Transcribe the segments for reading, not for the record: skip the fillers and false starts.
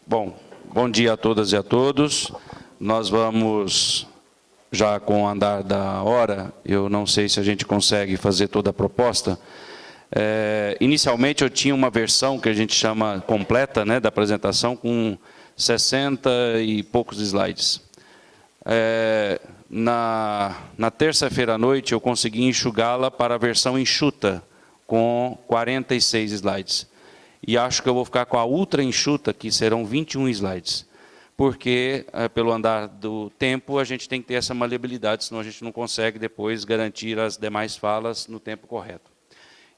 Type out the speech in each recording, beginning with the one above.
Bom, bom dia a todas e a todos. Nós vamos, já com o andar da hora, eu não sei se a gente consegue fazer toda a proposta. Inicialmente eu tinha uma versão que a gente chama completa, né, da apresentação, com 60 e poucos slides. Na terça-feira à noite eu consegui enxugá-la para a versão enxuta, com 46 slides. E acho que eu vou ficar com a ultra enxuta, que serão 21 slides. Porque, pelo andar do tempo, a gente tem que ter essa maleabilidade, senão a gente não consegue depois garantir as demais falas no tempo correto.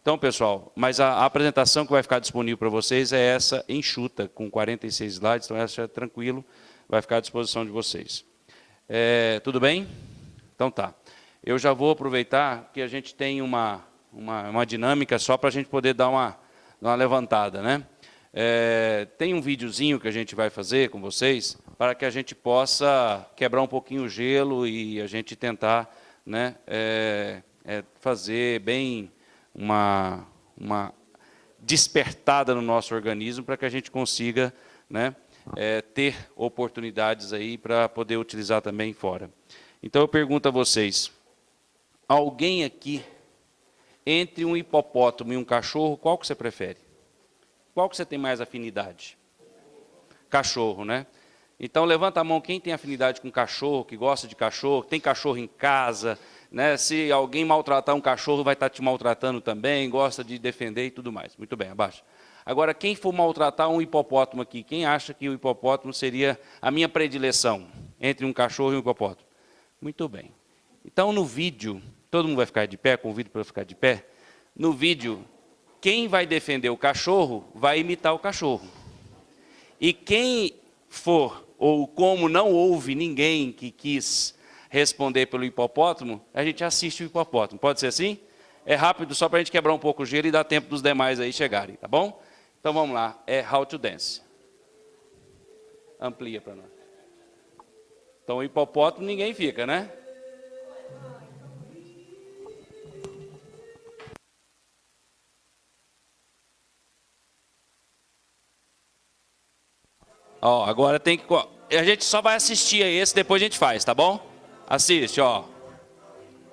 Então, pessoal, mas a apresentação que vai ficar disponível para vocês é essa enxuta, com 46 slides, então essa é tranquilo, vai ficar à disposição de vocês. Tudo bem? Então tá. Eu já vou aproveitar que a gente tem uma dinâmica só para a gente poder dar uma levantada, né? Tem um videozinho que a gente vai fazer com vocês para que a gente possa quebrar um pouquinho o gelo e a gente tentar, né, fazer bem uma despertada no nosso organismo para que a gente consiga, né, ter oportunidades aí para poder utilizar também fora. Então eu pergunto a vocês, alguém aqui entre um hipopótamo e um cachorro, qual que você prefere? Qual que você tem mais afinidade? Cachorro, né? Então, levanta a mão quem tem afinidade com cachorro, que gosta de cachorro, tem cachorro em casa, né? Se alguém maltratar um cachorro, vai estar te maltratando também, gosta de defender e tudo mais. Muito bem, abaixa. Agora, quem for maltratar um hipopótamo aqui, quem acha que o hipopótamo seria a minha predileção entre um cachorro e um hipopótamo? Muito bem. Então, no vídeo... Todo mundo vai ficar de pé, convido para ficar de pé. No vídeo, quem vai defender o cachorro vai imitar o cachorro. E quem for, ou como não houve ninguém que quis responder pelo hipopótamo, a gente assiste o hipopótamo. Pode ser assim? É rápido, só para a gente quebrar um pouco o gelo e dar tempo dos demais aí chegarem, tá bom? Então vamos lá, How to Dance. Amplia para nós. Então o hipopótamo ninguém fica, né? Ó, agora tem que... A gente só vai assistir a esse, depois a gente faz, tá bom? Assiste, ó.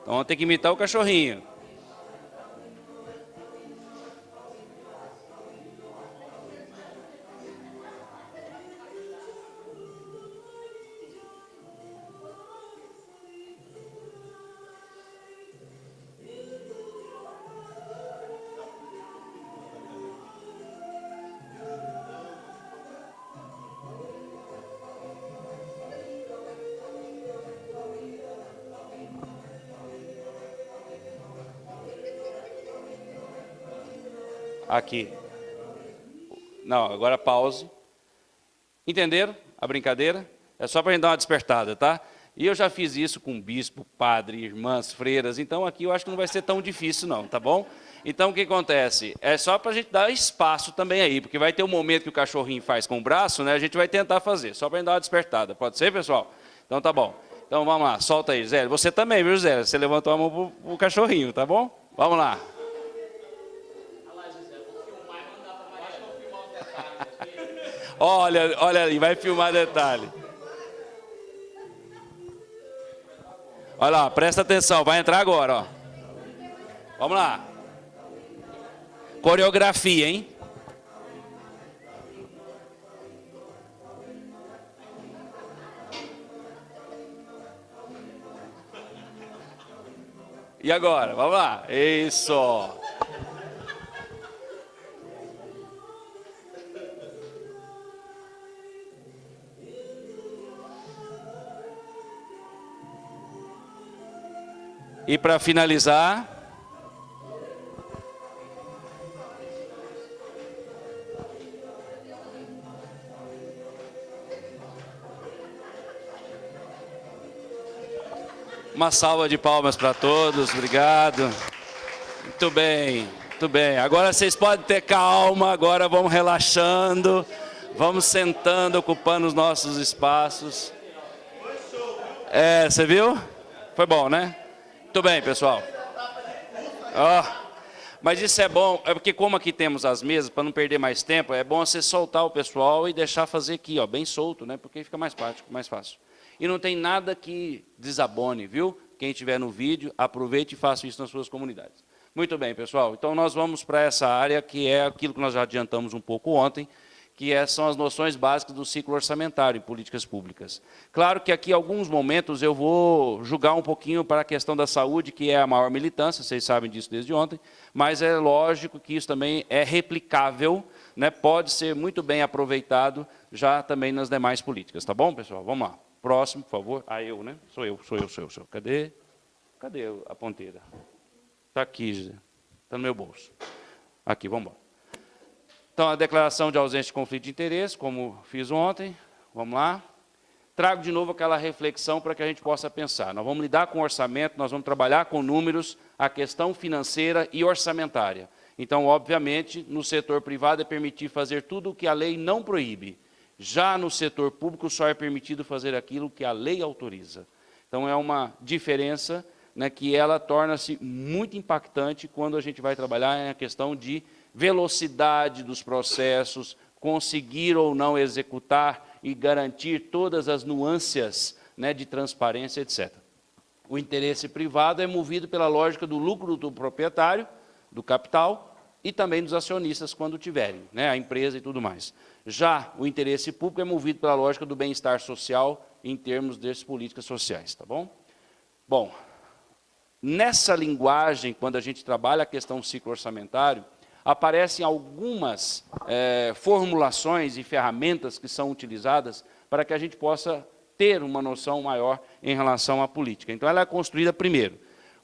Então vamos ter que imitar o cachorrinho. Aqui. Não, agora pause. Entenderam a brincadeira? É só para a gente dar uma despertada, tá? E eu já fiz isso com bispo, padre, irmãs, freiras, então aqui eu acho que não vai ser tão difícil não, tá bom? Então o que acontece? É só para a gente dar espaço também aí, porque vai ter um momento que o cachorrinho faz com o braço, né? A gente vai tentar fazer, só para a gente dar uma despertada. Pode ser, pessoal? Então tá bom. Então vamos lá, solta aí, Zé. Você também, viu, Zé? Você levantou a mão pro cachorrinho, tá bom? Vamos lá. Olha, olha ali, vai filmar detalhe. Olha lá, presta atenção, vai entrar agora, ó. Vamos lá. Coreografia, hein? E agora? Vamos lá. Isso. E para finalizar, uma salva de palmas para todos, obrigado. Muito bem, muito bem. Agora vocês podem ter calma, agora vamos relaxando, vamos sentando, ocupando os nossos espaços. Você viu? Foi bom, né? Muito bem, pessoal. Ó, Mas isso é bom, é porque como aqui temos as mesas, para não perder mais tempo, é bom você soltar o pessoal e deixar fazer aqui, ó, bem solto, né? Porque fica mais prático, mais fácil. E não tem nada que desabone, viu? Quem estiver no vídeo, aproveite e faça isso nas suas comunidades. Muito bem, pessoal. Então, nós vamos para essa área que é aquilo que nós já adiantamos um pouco ontem, que são as noções básicas do ciclo orçamentário em políticas públicas. Claro que aqui, em alguns momentos, eu vou julgar um pouquinho para a questão da saúde, que é a maior militância, vocês sabem disso desde ontem, mas é lógico que isso também é replicável, né? Pode ser muito bem aproveitado já também nas demais políticas. Tá bom, pessoal? Vamos lá. Próximo, por favor. Ah, eu, né? Sou eu. Cadê a ponteira? Está aqui, está no meu bolso. Aqui, vamos embora. Então, a declaração de ausência de conflito de interesse, como fiz ontem, vamos lá. Trago de novo aquela reflexão para que a gente possa pensar. Nós vamos lidar com orçamento, nós vamos trabalhar com números, a questão financeira e orçamentária. Então, obviamente, no setor privado é permitido fazer tudo o que a lei não proíbe. Já no setor público só é permitido fazer aquilo que a lei autoriza. Então, é uma diferença, né, que ela torna-se muito impactante quando a gente vai trabalhar na questão de velocidade dos processos, conseguir ou não executar e garantir todas as nuances, né, de transparência, etc. O interesse privado é movido pela lógica do lucro do proprietário, do capital, e também dos acionistas, quando tiverem, né, a empresa e tudo mais. Já o interesse público é movido pela lógica do bem-estar social em termos das políticas sociais. Tá bom? Bom, nessa linguagem, quando a gente trabalha a questão do ciclo orçamentário, aparecem algumas formulações e ferramentas que são utilizadas para que a gente possa ter uma noção maior em relação à política. Então, ela é construída primeiro.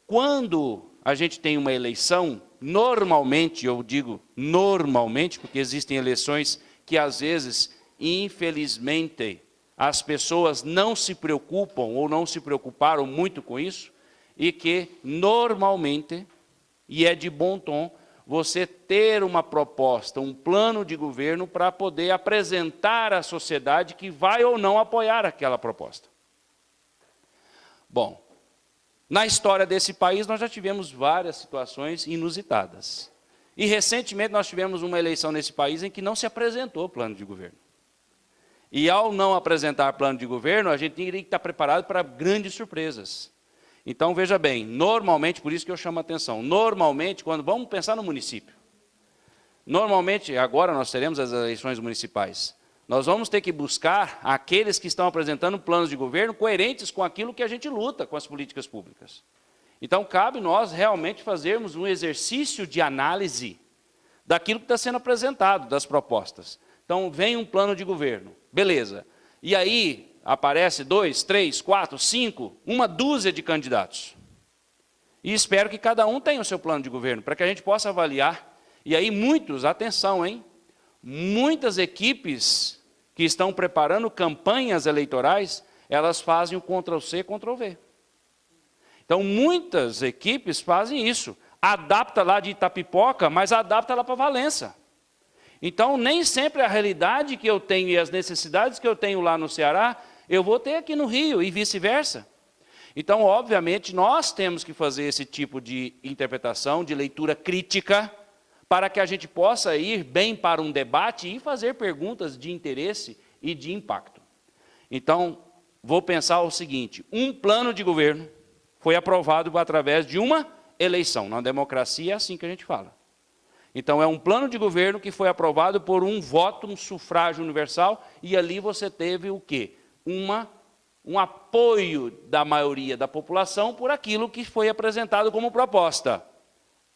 Quando a gente tem uma eleição, normalmente, eu digo normalmente, porque existem eleições que, às vezes, infelizmente, as pessoas não se preocupam ou não se preocuparam muito com isso, e que, normalmente, e é de bom tom, você ter uma proposta, um plano de governo para poder apresentar à sociedade que vai ou não apoiar aquela proposta. Bom, na história desse país nós já tivemos várias situações inusitadas. E recentemente nós tivemos uma eleição nesse país em que não se apresentou plano de governo. E ao não apresentar plano de governo, a gente teria que estar preparado para grandes surpresas. Então, veja bem, normalmente, por isso que eu chamo a atenção, normalmente, quando vamos pensar no município, normalmente, agora nós teremos as eleições municipais, nós vamos ter que buscar aqueles que estão apresentando planos de governo coerentes com aquilo que a gente luta com as políticas públicas. Então, cabe nós realmente fazermos um exercício de análise daquilo que está sendo apresentado, das propostas. Então, vem um plano de governo, beleza. E aí, aparece 2, 3, 4, 5, uma dúzia de candidatos. E espero que cada um tenha o seu plano de governo, para que a gente possa avaliar. E aí muitos, atenção, hein? Muitas equipes que estão preparando campanhas eleitorais, elas fazem o Ctrl+C, Ctrl+V. Então, muitas equipes fazem isso. Adapta lá de Itapipoca, mas adapta lá para Valença. Então, nem sempre a realidade que eu tenho e as necessidades que eu tenho lá no Ceará, eu vou ter aqui no Rio e vice-versa. Então, obviamente, nós temos que fazer esse tipo de interpretação, de leitura crítica, para que a gente possa ir bem para um debate e fazer perguntas de interesse e de impacto. Então, vou pensar o seguinte, um plano de governo foi aprovado através de uma eleição. Na democracia é assim que a gente fala. Então, é um plano de governo que foi aprovado por um voto, um sufrágio universal, e ali você teve o quê? Um apoio da maioria da população por aquilo que foi apresentado como proposta.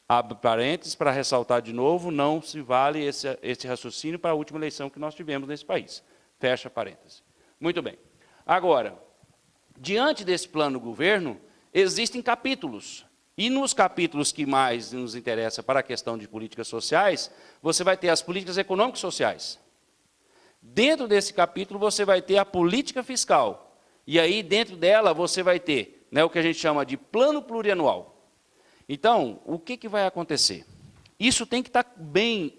Abre parênteses para ressaltar de novo, não se vale esse raciocínio para a última eleição que nós tivemos nesse país. Fecha parênteses. Muito bem. Agora, diante desse plano do governo, existem capítulos. E nos capítulos que mais nos interessa para a questão de políticas sociais, você vai ter as políticas econômicas sociais. Dentro desse capítulo, você vai ter a política fiscal. E aí, dentro dela, você vai ter, né, o que a gente chama de plano plurianual. Então, o que vai acontecer? Isso tem que estar bem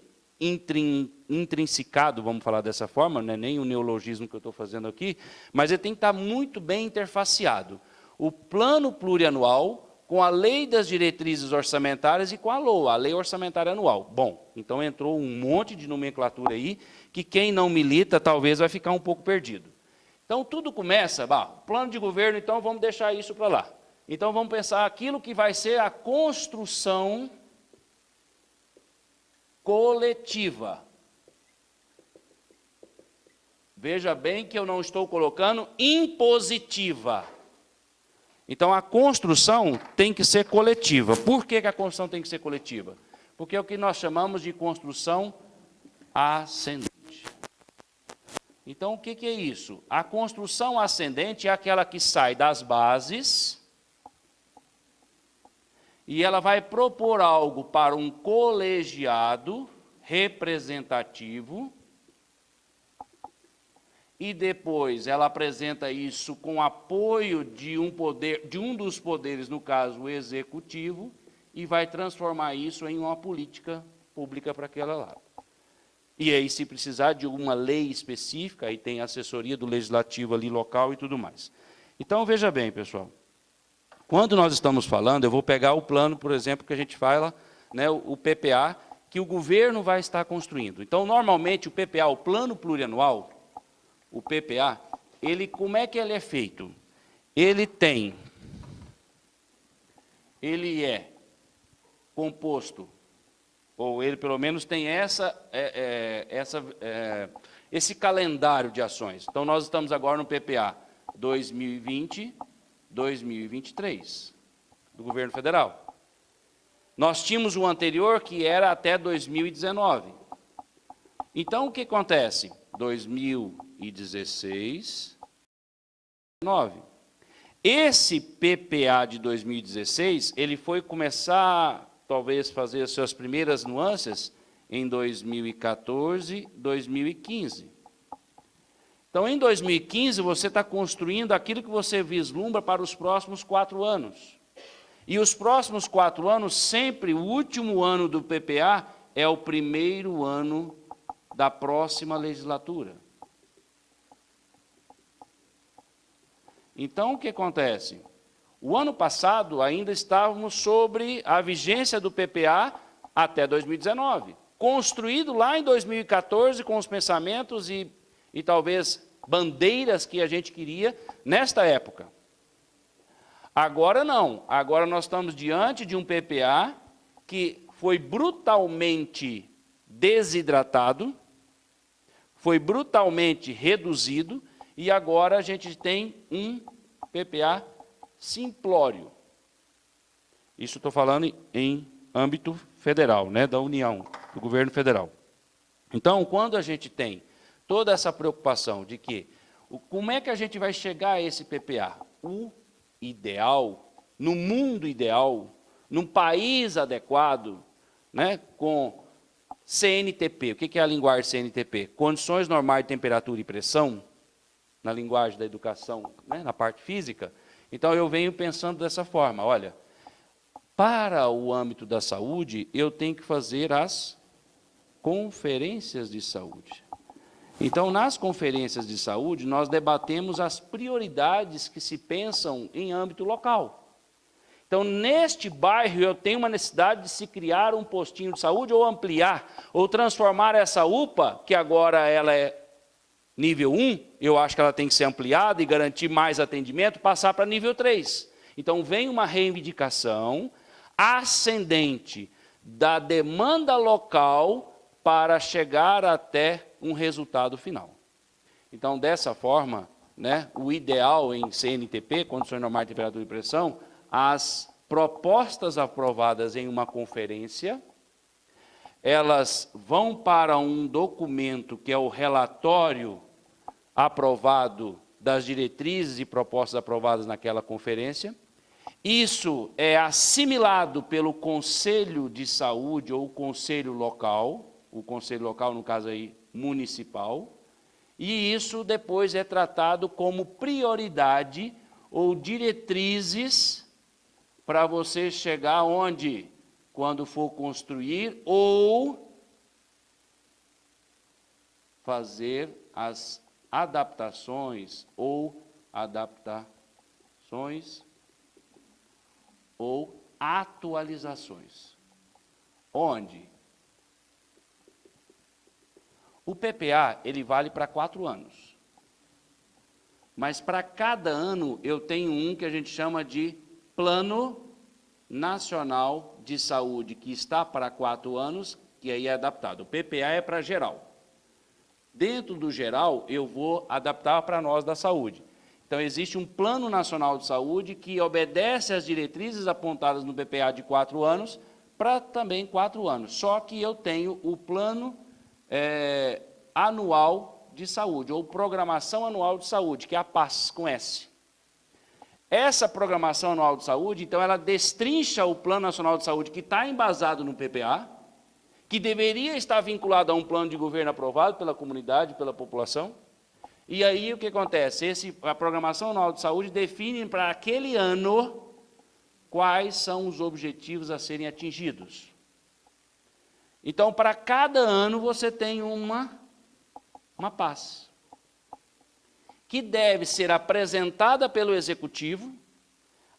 intrinsecado, vamos falar dessa forma, não é nem o neologismo que eu estou fazendo aqui, mas ele tem que estar muito bem interfaceado. O plano plurianual com a Lei das Diretrizes Orçamentárias e com a LOA, a Lei Orçamentária Anual. Bom, então entrou um monte de nomenclatura aí, que quem não milita talvez vai ficar um pouco perdido. Então, tudo começa, plano de governo, então vamos deixar isso para lá. Então, vamos pensar aquilo que vai ser a construção coletiva. Veja bem que eu não estou colocando impositiva. Então, a construção tem que ser coletiva. Por que a construção tem que ser coletiva? Porque é o que nós chamamos de construção ascendente. Então, o que é isso? A construção ascendente é aquela que sai das bases e ela vai propor algo para um colegiado representativo e depois ela apresenta isso com apoio de um dos poderes, no caso o executivo, e vai transformar isso em uma política pública para aquela lá. E aí, se precisar de uma lei específica, aí tem assessoria do legislativo ali local e tudo mais. Então, veja bem, pessoal, quando nós estamos falando, eu vou pegar o plano, por exemplo, que a gente fala, né, o PPA, que o governo vai estar construindo. Então, normalmente, o PPA, o Plano Plurianual, o PPA, como é que ele é feito? Ele é composto, ou ele pelo menos tem esse calendário de ações. Então, nós estamos agora no PPA 2020, 2023, do governo federal. Nós tínhamos o anterior, que era até 2019. Então, o que acontece? 2016, 2019. Esse PPA de 2016, ele foi começar, talvez, fazer as suas primeiras nuances em 2014, 2015. Então, em 2015, você está construindo aquilo que você vislumbra para os próximos 4 anos. E os próximos 4 anos, sempre, o último ano do PPA é o primeiro ano da próxima legislatura. Então, o que acontece? O ano passado, ainda estávamos sobre a vigência do PPA até 2019, construído lá em 2014 com os pensamentos e talvez bandeiras que a gente queria nesta época. Agora não, agora nós estamos diante de um PPA que foi brutalmente desidratado, foi brutalmente reduzido, e agora a gente tem um PPA simplório. Isso estou falando em âmbito federal, né, da União, do governo federal. Então, quando a gente tem toda essa preocupação de que, como é que a gente vai chegar a esse PPA? O ideal, no mundo ideal, num país adequado, né, com CNTP. O que é a linguagem CNTP? Condições normais de temperatura e pressão, na linguagem da educação, né, na parte física. Então, eu venho pensando dessa forma, olha, para o âmbito da saúde, eu tenho que fazer as conferências de saúde. Então, nas conferências de saúde, nós debatemos as prioridades que se pensam em âmbito local. Então, neste bairro, eu tenho uma necessidade de se criar um postinho de saúde, ou ampliar, ou transformar essa UPA, que agora ela é nível 1, eu acho que ela tem que ser ampliada e garantir mais atendimento, passar para nível 3. Então, vem uma reivindicação ascendente da demanda local para chegar até um resultado final. Então, dessa forma, né, o ideal em CNTP, Condições Normais de Temperatura e Pressão, as propostas aprovadas em uma conferência, elas vão para um documento que é o relatório aprovado das diretrizes e propostas aprovadas naquela conferência. Isso é assimilado pelo Conselho de Saúde ou Conselho Local, o Conselho Local, no caso aí, municipal, e isso depois é tratado como prioridade ou diretrizes para você chegar onde? Quando for construir ou fazer as adaptações ou atualizações. Onde o PPA, ele vale para 4 anos. Mas para cada ano eu tenho um que a gente chama de Plano Nacional de Saúde, que está para 4 anos, que aí é adaptado. O PPA é para geral. Dentro do geral, eu vou adaptar para nós da saúde. Então, existe um Plano Nacional de Saúde que obedece às diretrizes apontadas no PPA de 4 anos, para também 4 anos. Só que eu tenho o Plano Anual de Saúde, ou Programação Anual de Saúde, que é a PAS, com S. Essa Programação Anual de Saúde, então, ela destrincha o Plano Nacional de Saúde, que está embasado no PPA, que deveria estar vinculado a um plano de governo aprovado pela comunidade, pela população. E aí, o que acontece? A Programação Anual de Saúde define para aquele ano quais são os objetivos a serem atingidos. Então, para cada ano, você tem uma PAS, que deve ser apresentada pelo Executivo,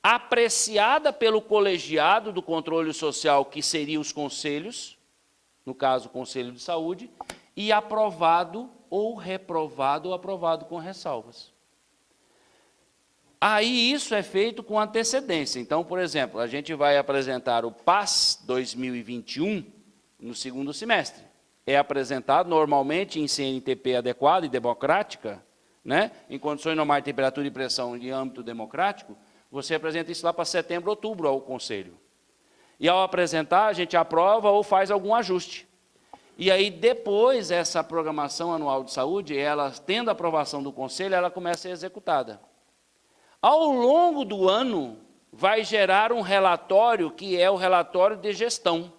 apreciada pelo colegiado do controle social, que seria os conselhos, no caso, o Conselho de Saúde, e aprovado ou reprovado ou aprovado com ressalvas. Aí isso é feito com antecedência. Então, por exemplo, a gente vai apresentar o PAS 2021 no segundo semestre. É apresentado normalmente em CNTP adequada e democrática, né? Em condições normais de temperatura e pressão em âmbito democrático, você apresenta isso lá para setembro, outubro ao Conselho. E ao apresentar, a gente aprova ou faz algum ajuste. E aí, depois, essa programação anual de saúde, ela tendo a aprovação do Conselho, ela começa a ser executada. Ao longo do ano, vai gerar um relatório, que é o relatório de gestão,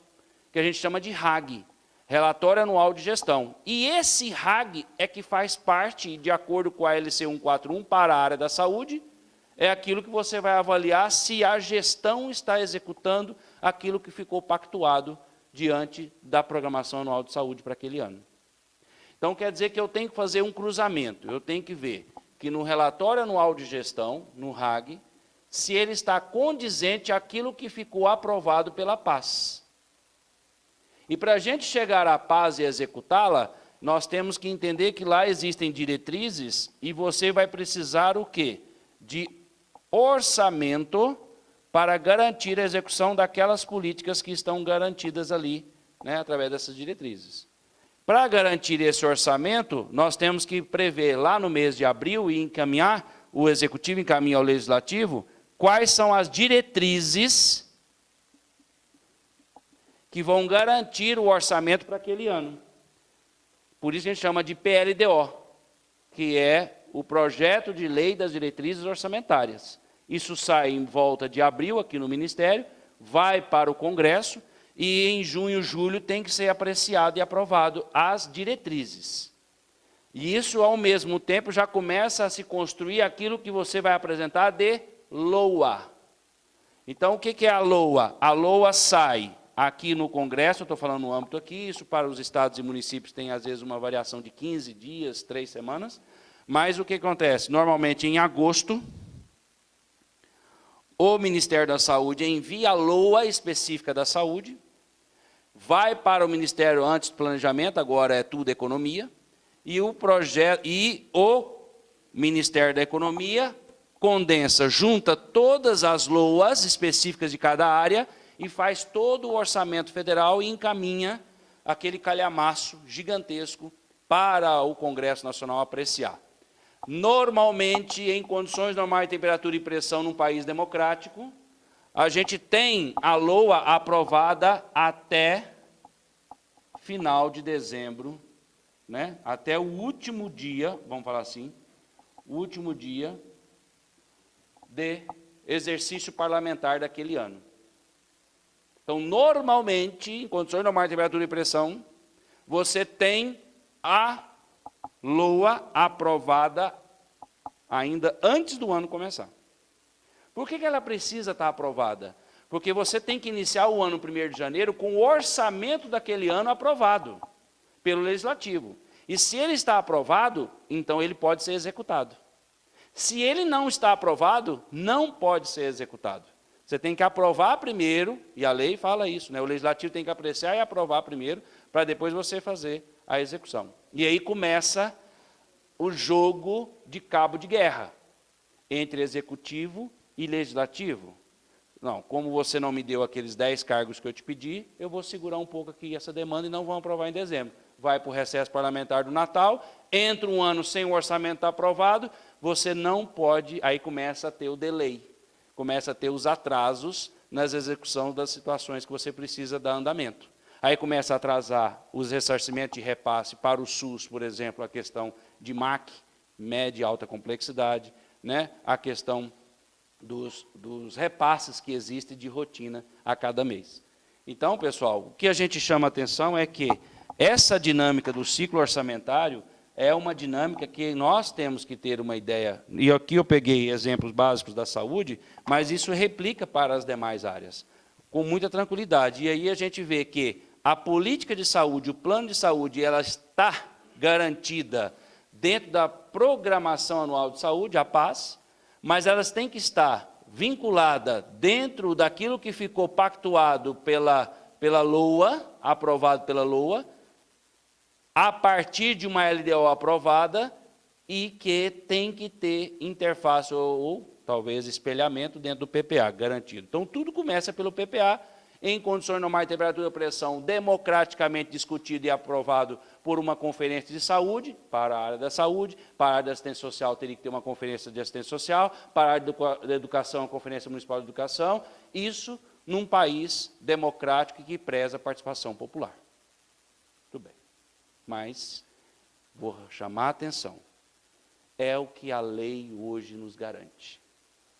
que a gente chama de RAG, Relatório Anual de Gestão. E esse RAG é que faz parte, de acordo com a LC 141, para a área da saúde, é aquilo que você vai avaliar se a gestão está executando aquilo que ficou pactuado diante da programação anual de saúde para aquele ano. Então, quer dizer que eu tenho que fazer um cruzamento, eu tenho que ver que no relatório anual de gestão, no RAG, se ele está condizente àquilo que ficou aprovado pela PAS. E para a gente chegar à PAS e executá-la, nós temos que entender que lá existem diretrizes e você vai precisar o quê? De orçamento para garantir a execução daquelas políticas que estão garantidas ali, né, através dessas diretrizes. Para garantir esse orçamento, nós temos que prever lá no mês de abril e encaminhar, o Executivo encaminha ao Legislativo, quais são as diretrizes que vão garantir o orçamento para aquele ano. Por isso a gente chama de PLDO, que é o Projeto de Lei das Diretrizes Orçamentárias. Isso sai em volta de abril aqui no Ministério, vai para o Congresso e em junho, julho tem que ser apreciado e aprovado as diretrizes. E isso, ao mesmo tempo, já começa a se construir aquilo que você vai apresentar de LOA. Então, o que é a LOA? A LOA sai aqui no Congresso, eu estou falando no âmbito aqui, isso para os estados e municípios tem, às vezes, uma variação de 15 dias, 3 semanas, mas o que acontece? Normalmente, em agosto, o Ministério da Saúde envia a LOA específica da saúde, vai para o Ministério antes do planejamento, agora é tudo economia, e o Ministério da Economia condensa, junta todas as LOAs específicas de cada área e faz todo o orçamento federal e encaminha aquele calhamaço gigantesco para o Congresso Nacional apreciar. Normalmente, em condições normais de temperatura e pressão num país democrático, a gente tem a LOA aprovada até final de dezembro, né? Até o último dia, vamos falar assim, o último dia de exercício parlamentar daquele ano. Então, normalmente, em condições normais de temperatura e pressão, você tem a LOA aprovada ainda antes do ano começar. Por que ela precisa estar aprovada? Porque você tem que iniciar o ano 1º de janeiro com o orçamento daquele ano aprovado pelo Legislativo. E se ele está aprovado, então ele pode ser executado. Se ele não está aprovado, não pode ser executado. Você tem que aprovar primeiro, e a lei fala isso, né? O legislativo tem que apreciar e aprovar primeiro, para depois você fazer a execução. E aí começa o jogo de cabo de guerra entre executivo e legislativo. Não, como você não me deu aqueles 10 cargos que eu te pedi, eu vou segurar um pouco aqui essa demanda e não vamos aprovar em dezembro. Vai para o recesso parlamentar do Natal, entra um ano sem o orçamento aprovado, você não pode, aí começa a ter o delay, começa a ter os atrasos nas execuções das situações que você precisa dar andamento. Aí começa a atrasar os ressarcimentos de repasse para o SUS, por exemplo, a questão de MAC, média e alta complexidade, né? A questão dos repasses que existem de rotina a cada mês. Então, pessoal, o que a gente chama a atenção é que essa dinâmica do ciclo orçamentário é uma dinâmica que nós temos que ter uma ideia, e aqui eu peguei exemplos básicos da saúde, mas isso replica para as demais áreas, com muita tranquilidade. E aí a gente vê que a política de saúde, o plano de saúde, ela está garantida dentro da programação anual de saúde, a PAS, mas elas têm que estar vinculadas dentro daquilo que ficou pactuado pela LOA, aprovado pela LOA, a partir de uma LDO aprovada e que tem que ter interface ou talvez espelhamento dentro do PPA, garantido. Então, tudo começa pelo PPA, em condições normais de temperatura e pressão, democraticamente discutido e aprovado por uma conferência de saúde, para a área da saúde, para a área da assistência social teria que ter uma conferência de assistência social, para a área da educação, a conferência municipal de educação, isso num país democrático que preza a participação popular. Tudo bem. Mas, vou chamar a atenção, é o que a lei hoje nos garante,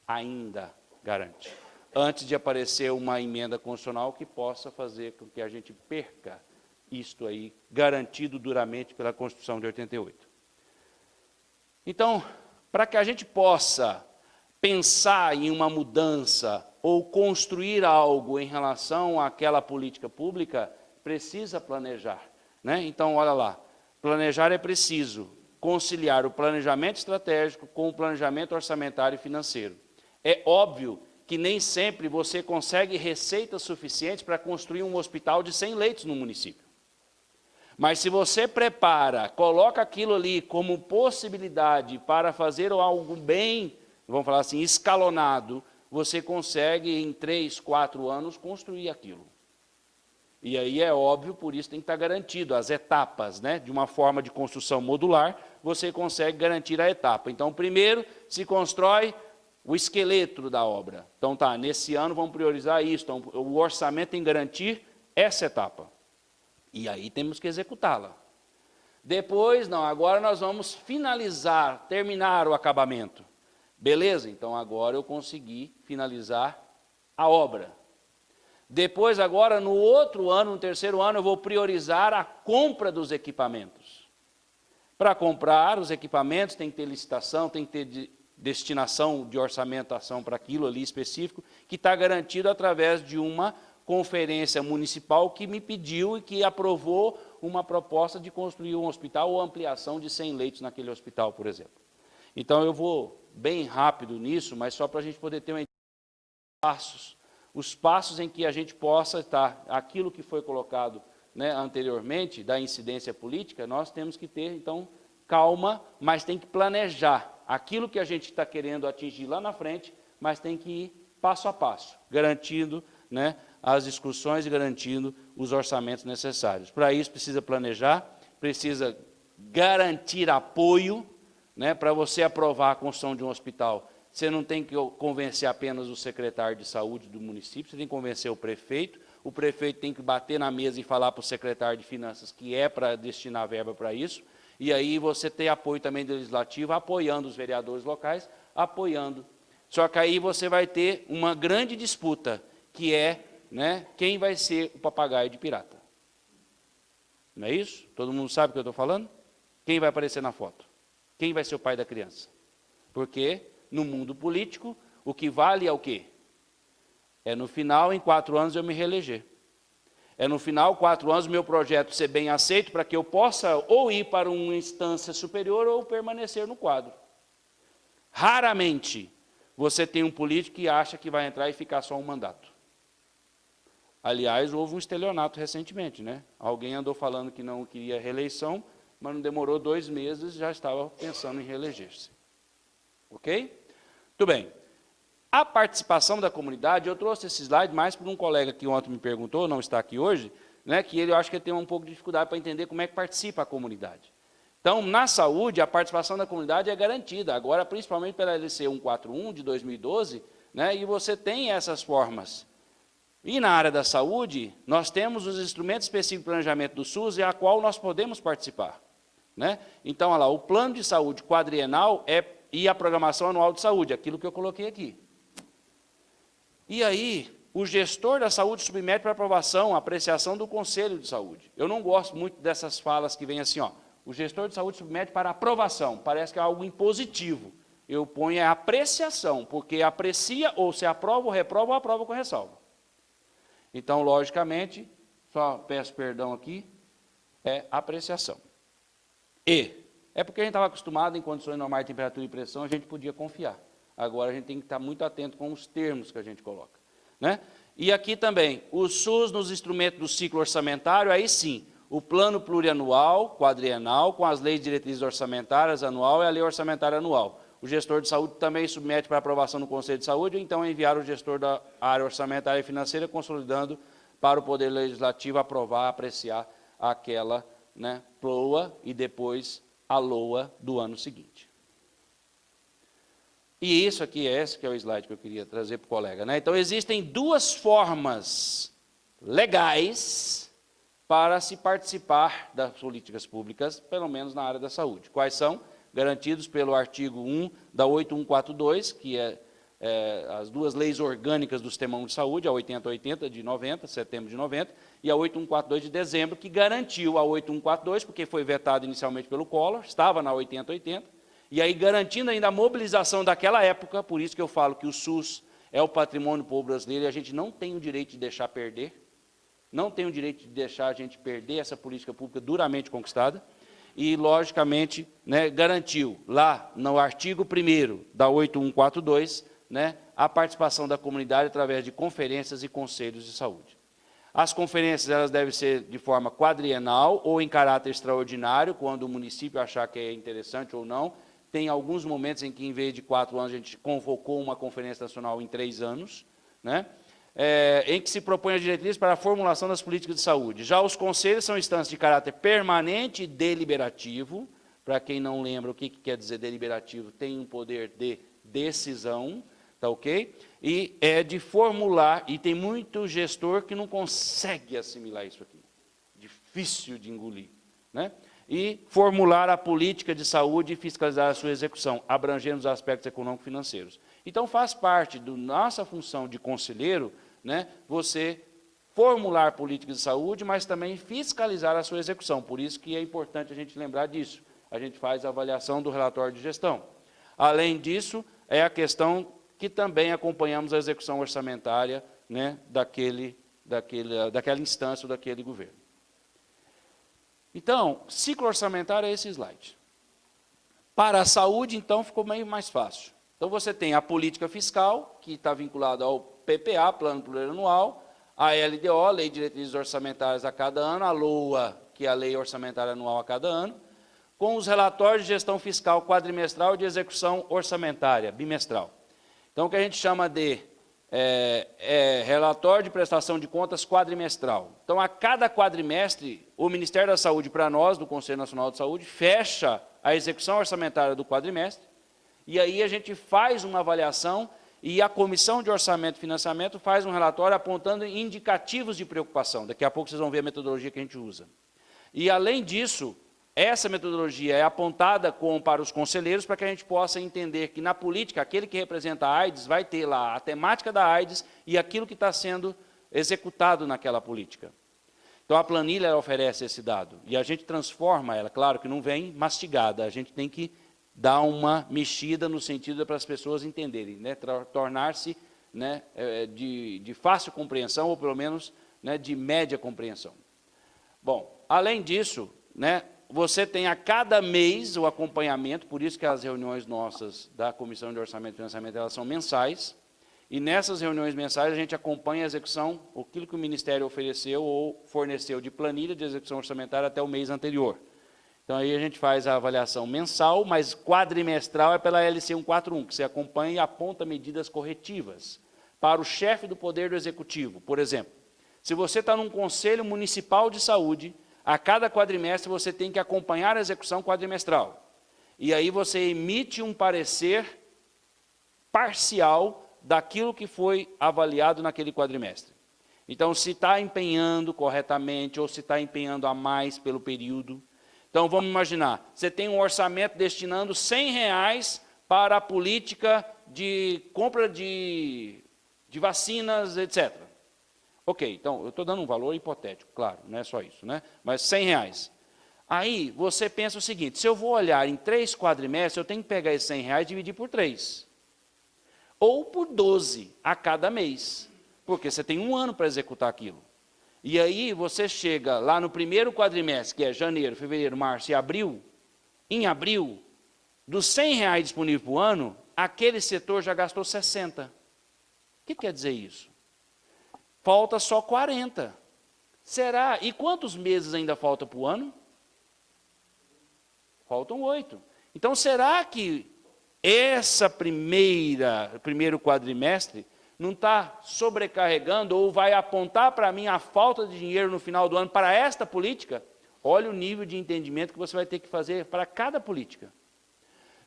ainda garante, antes de aparecer uma emenda constitucional que possa fazer com que a gente perca isto aí, garantido duramente pela Constituição de 88. Então, para que a gente possa pensar em uma mudança ou construir algo em relação àquela política pública, precisa planejar, né? Então, olha lá, planejar é preciso conciliar o planejamento estratégico com o planejamento orçamentário e financeiro. É óbvio que nem sempre você consegue receitas suficientes para construir um hospital de 100 leitos no município. Mas se você prepara, coloca aquilo ali como possibilidade para fazer algo bem, vamos falar assim, escalonado, você consegue em 3, 4 anos construir aquilo. E aí é óbvio, por isso tem que estar garantido as etapas, né? De uma forma de construção modular, você consegue garantir a etapa. Então, primeiro se constrói o esqueleto da obra. Então, tá, nesse ano vamos priorizar isso. Então, o orçamento tem que garantir essa etapa. E aí temos que executá-la. Depois, não, agora nós vamos finalizar, terminar o acabamento. Beleza? Então, agora eu consegui finalizar a obra. Depois, agora, no outro ano, no terceiro ano, eu vou priorizar a compra dos equipamentos. Para comprar os equipamentos, tem que ter licitação, tem que ter destinação de orçamentação para aquilo ali específico, que está garantido através de uma conferência municipal que me pediu e que aprovou uma proposta de construir um hospital ou ampliação de 100 leitos naquele hospital, por exemplo. Então, eu vou bem rápido nisso, mas só para a gente poder ter uma ideia de passos. Os passos em que a gente possa estar, aquilo que foi colocado, né, anteriormente, da incidência política, nós temos que ter, então, calma, mas tem que planejar aquilo que a gente está querendo atingir lá na frente, mas tem que ir passo a passo, garantindo, né, as discussões e garantindo os orçamentos necessários. Para isso, precisa planejar, precisa garantir apoio, né, para você aprovar a construção de um hospital. Você não tem que convencer apenas o secretário de saúde do município, você tem que convencer o prefeito tem que bater na mesa e falar para o secretário de finanças que é para destinar verba para isso, e aí você tem apoio também do legislativo, apoiando os vereadores locais, apoiando. Só que aí você vai ter uma grande disputa, que é, né, quem vai ser o papagaio de pirata. Não é isso? Todo mundo sabe o que eu estou falando? Quem vai aparecer na foto? Quem vai ser o pai da criança? Porque no mundo político, o que vale é o quê? É no final, em 4 anos, eu me reeleger. É no final, 4 anos, o meu projeto ser bem aceito para que eu possa ou ir para uma instância superior ou permanecer no quadro. Raramente você tem um político que acha que vai entrar e ficar só um mandato. Aliás, houve um estelionato recentemente, né? Alguém andou falando que não queria reeleição, mas não demorou 2 meses, já estava pensando em reeleger-se. Ok? Muito bem. A participação da comunidade, eu trouxe esse slide mais por um colega que ontem me perguntou, não está aqui hoje, né, que eu acho que ele tem um pouco de dificuldade para entender como é que participa a comunidade. Então, na saúde, a participação da comunidade é garantida, agora, principalmente pela LC 141 de 2012, né, e você tem essas formas. E na área da saúde, nós temos os instrumentos específicos de planejamento do SUS, e a qual nós podemos participar. Né? Então, olha lá, o plano de saúde quadrienal e a programação anual de saúde, aquilo que eu coloquei aqui. E aí, o gestor da saúde submete para aprovação a apreciação do Conselho de Saúde. Eu não gosto muito dessas falas que vêm assim, ó, o gestor de saúde submete para aprovação, parece que é algo impositivo. Eu ponho a apreciação, porque aprecia, ou se aprova ou reprova, ou aprova com ressalva. Então, logicamente, só peço perdão aqui, é apreciação. E é porque a gente estava acostumado, em condições normais de temperatura e pressão, a gente podia confiar. Agora a gente tem que estar muito atento com os termos que a gente coloca. Né? E aqui também, o SUS nos instrumentos do ciclo orçamentário, aí sim, o plano plurianual, quadrienal, com as leis de diretrizes orçamentárias anual e a lei orçamentária anual. O gestor de saúde também submete para aprovação no Conselho de Saúde, ou então enviar o gestor da área orçamentária e financeira, consolidando para o Poder Legislativo aprovar, apreciar aquela, né, PLOA e depois a LOA do ano seguinte. E isso aqui esse que é o slide que eu queria trazer para o colega. Né? Então, existem 2 formas legais para se participar das políticas públicas, pelo menos na área da saúde. Quais são? Garantidos pelo artigo 1 da 8142, que é as 2 leis orgânicas do Sistema Único de Saúde, a 8080 de 90, setembro de 90, e a 8142 de dezembro, que garantiu a 8142, porque foi vetado inicialmente pelo Collor, estava na 8080, e aí garantindo ainda a mobilização daquela época, por isso que eu falo que o SUS é o patrimônio do povo brasileiro, e a gente não tem o direito de deixar perder, não tem o direito de deixar a gente perder essa política pública duramente conquistada, e, logicamente, né, garantiu lá no artigo 1º da 8142, né, a participação da comunidade através de conferências e conselhos de saúde. As conferências elas devem ser de forma quadrienal ou em caráter extraordinário, quando o município achar que é interessante ou não. Tem alguns momentos em que, em vez de 4 anos, a gente convocou uma conferência nacional em 3 anos, né, em que se propõe as diretrizes para a formulação das políticas de saúde. Já os conselhos são instâncias de caráter permanente e deliberativo. Para quem não lembra o que quer dizer deliberativo, tem um poder de decisão, tá ok? E é de formular, e tem muito gestor que não consegue assimilar isso aqui. Difícil de engolir, né? E formular a política de saúde e fiscalizar a sua execução, abrangendo os aspectos econômico-financeiros. Então, faz parte da nossa função de conselheiro, né, você formular políticas de saúde, mas também fiscalizar a sua execução. Por isso que é importante a gente lembrar disso. A gente faz a avaliação do relatório de gestão. Além disso, é a questão que também acompanhamos a execução orçamentária, né, daquela instância ou daquele governo. Então, ciclo orçamentário é esse slide. Para a saúde, então, ficou meio mais fácil. Então, você tem a política fiscal, que está vinculada ao PPA, Plano Plurianual, a LDO, Lei de Diretrizes Orçamentárias a cada ano, a LOA, que é a Lei Orçamentária Anual a cada ano, com os relatórios de gestão fiscal quadrimestral e de execução orçamentária bimestral. Então, o que a gente chama de relatório de prestação de contas quadrimestral. Então, a cada quadrimestre, o Ministério da Saúde, para nós, do Conselho Nacional de Saúde, fecha a execução orçamentária do quadrimestre, e aí a gente faz uma avaliação, e a Comissão de Orçamento e Financiamento faz um relatório apontando indicativos de preocupação. Daqui a pouco vocês vão ver a metodologia que a gente usa. E, além disso, essa metodologia é apontada para os conselheiros para que a gente possa entender que, na política, aquele que representa a AIDS vai ter lá a temática da AIDS e aquilo que está sendo executado naquela política. Então, a planilha ela oferece esse dado, e a gente transforma ela, claro que não vem mastigada, a gente tem que dar uma mexida no sentido para as pessoas entenderem, né, tornar-se, né, de fácil compreensão, ou pelo menos, né, de média compreensão. Bom, além disso, né, você tem a cada mês o acompanhamento, por isso que as reuniões nossas da Comissão de Orçamento e Financiamento, elas são mensais, e nessas reuniões mensais a gente acompanha a execução, aquilo que o Ministério ofereceu ou forneceu de planilha de execução orçamentária até o mês anterior. Então, aí a gente faz a avaliação mensal, mas quadrimestral é pela LC 141, que você acompanha e aponta medidas corretivas para o chefe do Poder do Executivo. Por exemplo, se você está num Conselho Municipal de Saúde, a cada quadrimestre você tem que acompanhar a execução quadrimestral. E aí você emite um parecer parcial daquilo que foi avaliado naquele quadrimestre. Então, se está empenhando corretamente ou se está empenhando a mais pelo período. Então, vamos imaginar, você tem um orçamento destinando R$100 para a política de compra de vacinas, etc. Ok, então, eu estou dando um valor hipotético, claro, não é só isso, né? Mas R$100. Aí, você pensa o seguinte, se eu vou olhar em 3 quadrimestres, eu tenho que pegar esses R$100 e dividir por 3. Ou por 12 a cada mês, porque você tem um ano para executar aquilo. E aí você chega lá no primeiro quadrimestre, que é janeiro, fevereiro, março e abril, em abril, dos R$100 disponíveis por ano, aquele setor já gastou 60. O que quer dizer isso? Falta só 40. Será? E quantos meses ainda falta para o ano? Faltam 8. Então, será que primeiro quadrimestre não está sobrecarregando ou vai apontar para mim a falta de dinheiro no final do ano para esta política? Olha o nível de entendimento que você vai ter que fazer para cada política.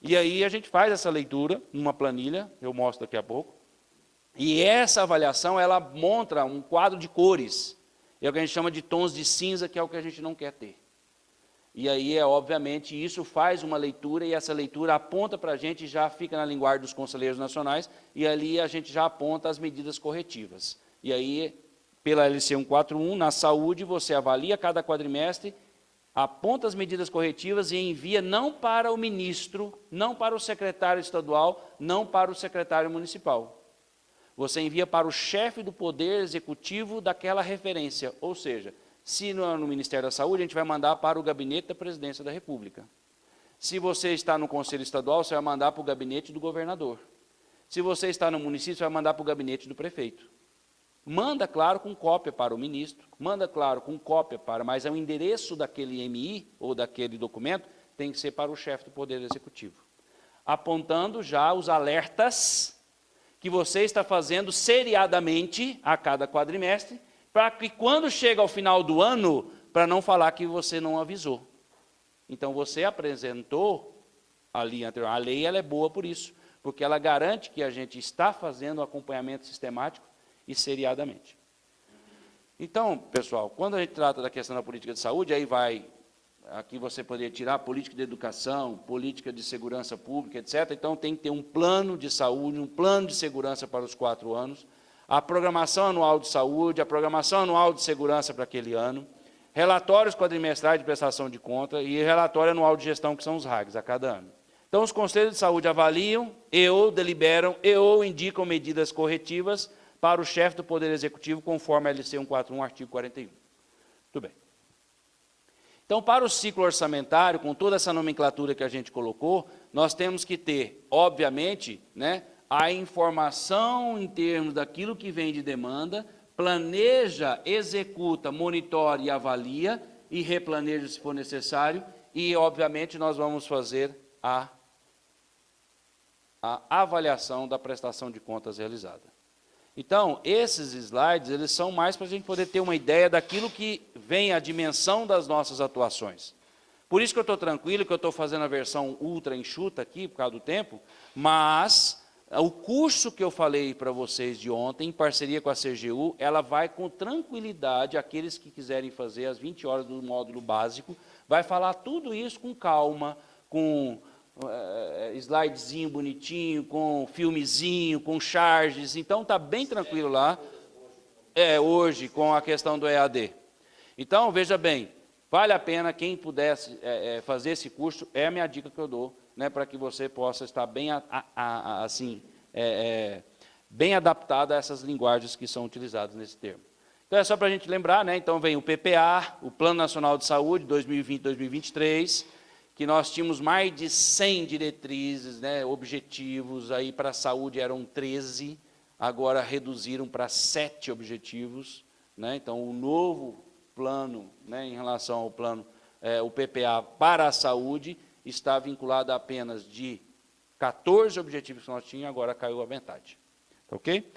E aí a gente faz essa leitura numa planilha, eu mostro daqui a pouco, e essa avaliação, ela monta um quadro de cores, é o que a gente chama de tons de cinza, que é o que a gente não quer ter. E aí, obviamente, isso faz uma leitura, e essa leitura aponta para a gente, já fica na linguagem dos conselheiros nacionais, e ali a gente já aponta as medidas corretivas. E aí, pela LC 141, na saúde, você avalia cada quadrimestre, aponta as medidas corretivas e envia não para o ministro, não para o secretário estadual, não para o secretário municipal. Você envia para o chefe do Poder Executivo daquela referência, ou seja, se no Ministério da Saúde, a gente vai mandar para o gabinete da Presidência da República. Se você está no Conselho Estadual, você vai mandar para o gabinete do governador. Se você está no município, você vai mandar para o gabinete do prefeito. Manda, claro, com cópia para o ministro, manda, claro, com cópia para, mas o endereço daquele MI ou daquele documento tem que ser para o chefe do Poder Executivo. Apontando já os alertas que você está fazendo seriadamente a cada quadrimestre, para que quando chega ao final do ano, para não falar que você não avisou. Então, você apresentou ali anterior. A lei ela é boa por isso, porque ela garante que a gente está fazendo o acompanhamento sistemático e seriadamente. Então, pessoal, quando a gente trata da questão da política de saúde, aí aqui você poderia tirar política de educação, política de segurança pública, etc. Então, tem que ter um plano de saúde, um plano de segurança para os 4 anos, a programação anual de saúde, a programação anual de segurança para aquele ano, relatórios quadrimestrais de prestação de conta e relatório anual de gestão, que são os RAGs, a cada ano. Então, os conselhos de saúde avaliam ou deliberam ou indicam medidas corretivas para o chefe do Poder Executivo, conforme a LC 141, artigo 41. Muito bem. Então, para o ciclo orçamentário, com toda essa nomenclatura que a gente colocou, nós temos que ter, obviamente, né, a informação em termos daquilo que vem de demanda, planeja, executa, monitora e avalia, e replaneja se for necessário, e, obviamente, nós vamos fazer a avaliação da prestação de contas realizada. Então, esses slides, eles são mais para a gente poder ter uma ideia daquilo que vem a dimensão das nossas atuações. Por isso que eu estou tranquilo, que eu estou fazendo a versão ultra enxuta aqui, por causa do tempo, mas o curso que eu falei para vocês de ontem, em parceria com a CGU, ela vai com tranquilidade, aqueles que quiserem fazer as 20 horas do módulo básico, vai falar tudo isso com calma, com slidezinho bonitinho, com filmezinho, com charges, então está bem tranquilo lá, hoje, com a questão do EAD. Então, veja bem, vale a pena, quem pudesse fazer esse curso, é a minha dica que eu dou, né, para que você possa estar bem, bem adaptado a essas linguagens que são utilizadas nesse termo. Então, é só para a gente lembrar, né? Então, vem o PPA, o Plano Nacional de Saúde, 2020-2023, que nós tínhamos mais de 100 diretrizes, né, objetivos, aí para a saúde eram 13, agora reduziram para 7 objetivos, né? Então, o novo plano, né, em relação ao plano, o PPA para a saúde, está vinculado a apenas de 14 objetivos que nós tínhamos, agora caiu a metade. Ok?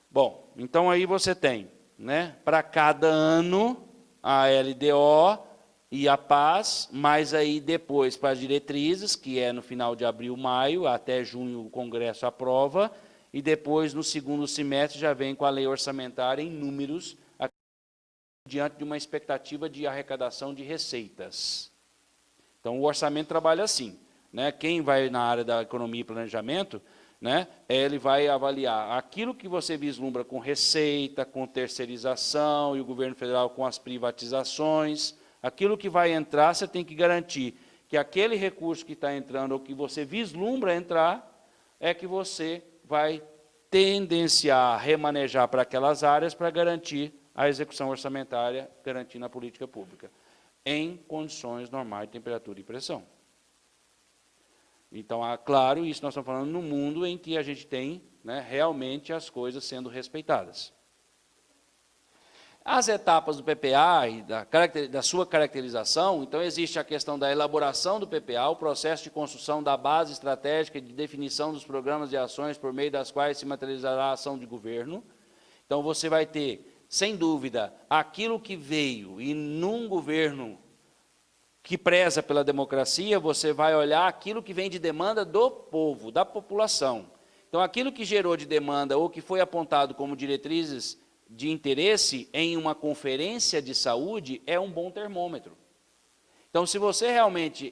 Bom, então aí você tem, né, para cada ano, a LDO e a PAS, mas aí depois para as diretrizes, que é no final de abril, maio, até junho o Congresso aprova, e depois no segundo semestre já vem com a lei orçamentária em números, diante de uma expectativa de arrecadação de receitas. Então, o orçamento trabalha assim, né? Quem vai na área da economia e planejamento, né, ele vai avaliar aquilo que você vislumbra com receita, com terceirização, e o governo federal com as privatizações, aquilo que vai entrar, você tem que garantir que aquele recurso que está entrando, ou que você vislumbra entrar, é que você vai tendenciar, remanejar para aquelas áreas para garantir a execução orçamentária, garantindo a política pública, em condições normais de temperatura e pressão. Então, claro, isso nós estamos falando no mundo em que a gente tem, né, realmente as coisas sendo respeitadas. As etapas do PPA e da sua caracterização, então existe a questão da elaboração do PPA, o processo de construção da base estratégica e de definição dos programas e ações por meio das quais se materializará a ação de governo. Então, você vai ter, sem dúvida, aquilo que veio, e num governo que preza pela democracia, você vai olhar aquilo que vem de demanda do povo, da população. Então, aquilo que gerou de demanda ou que foi apontado como diretrizes de interesse em uma conferência de saúde é um bom termômetro. Então, se você realmente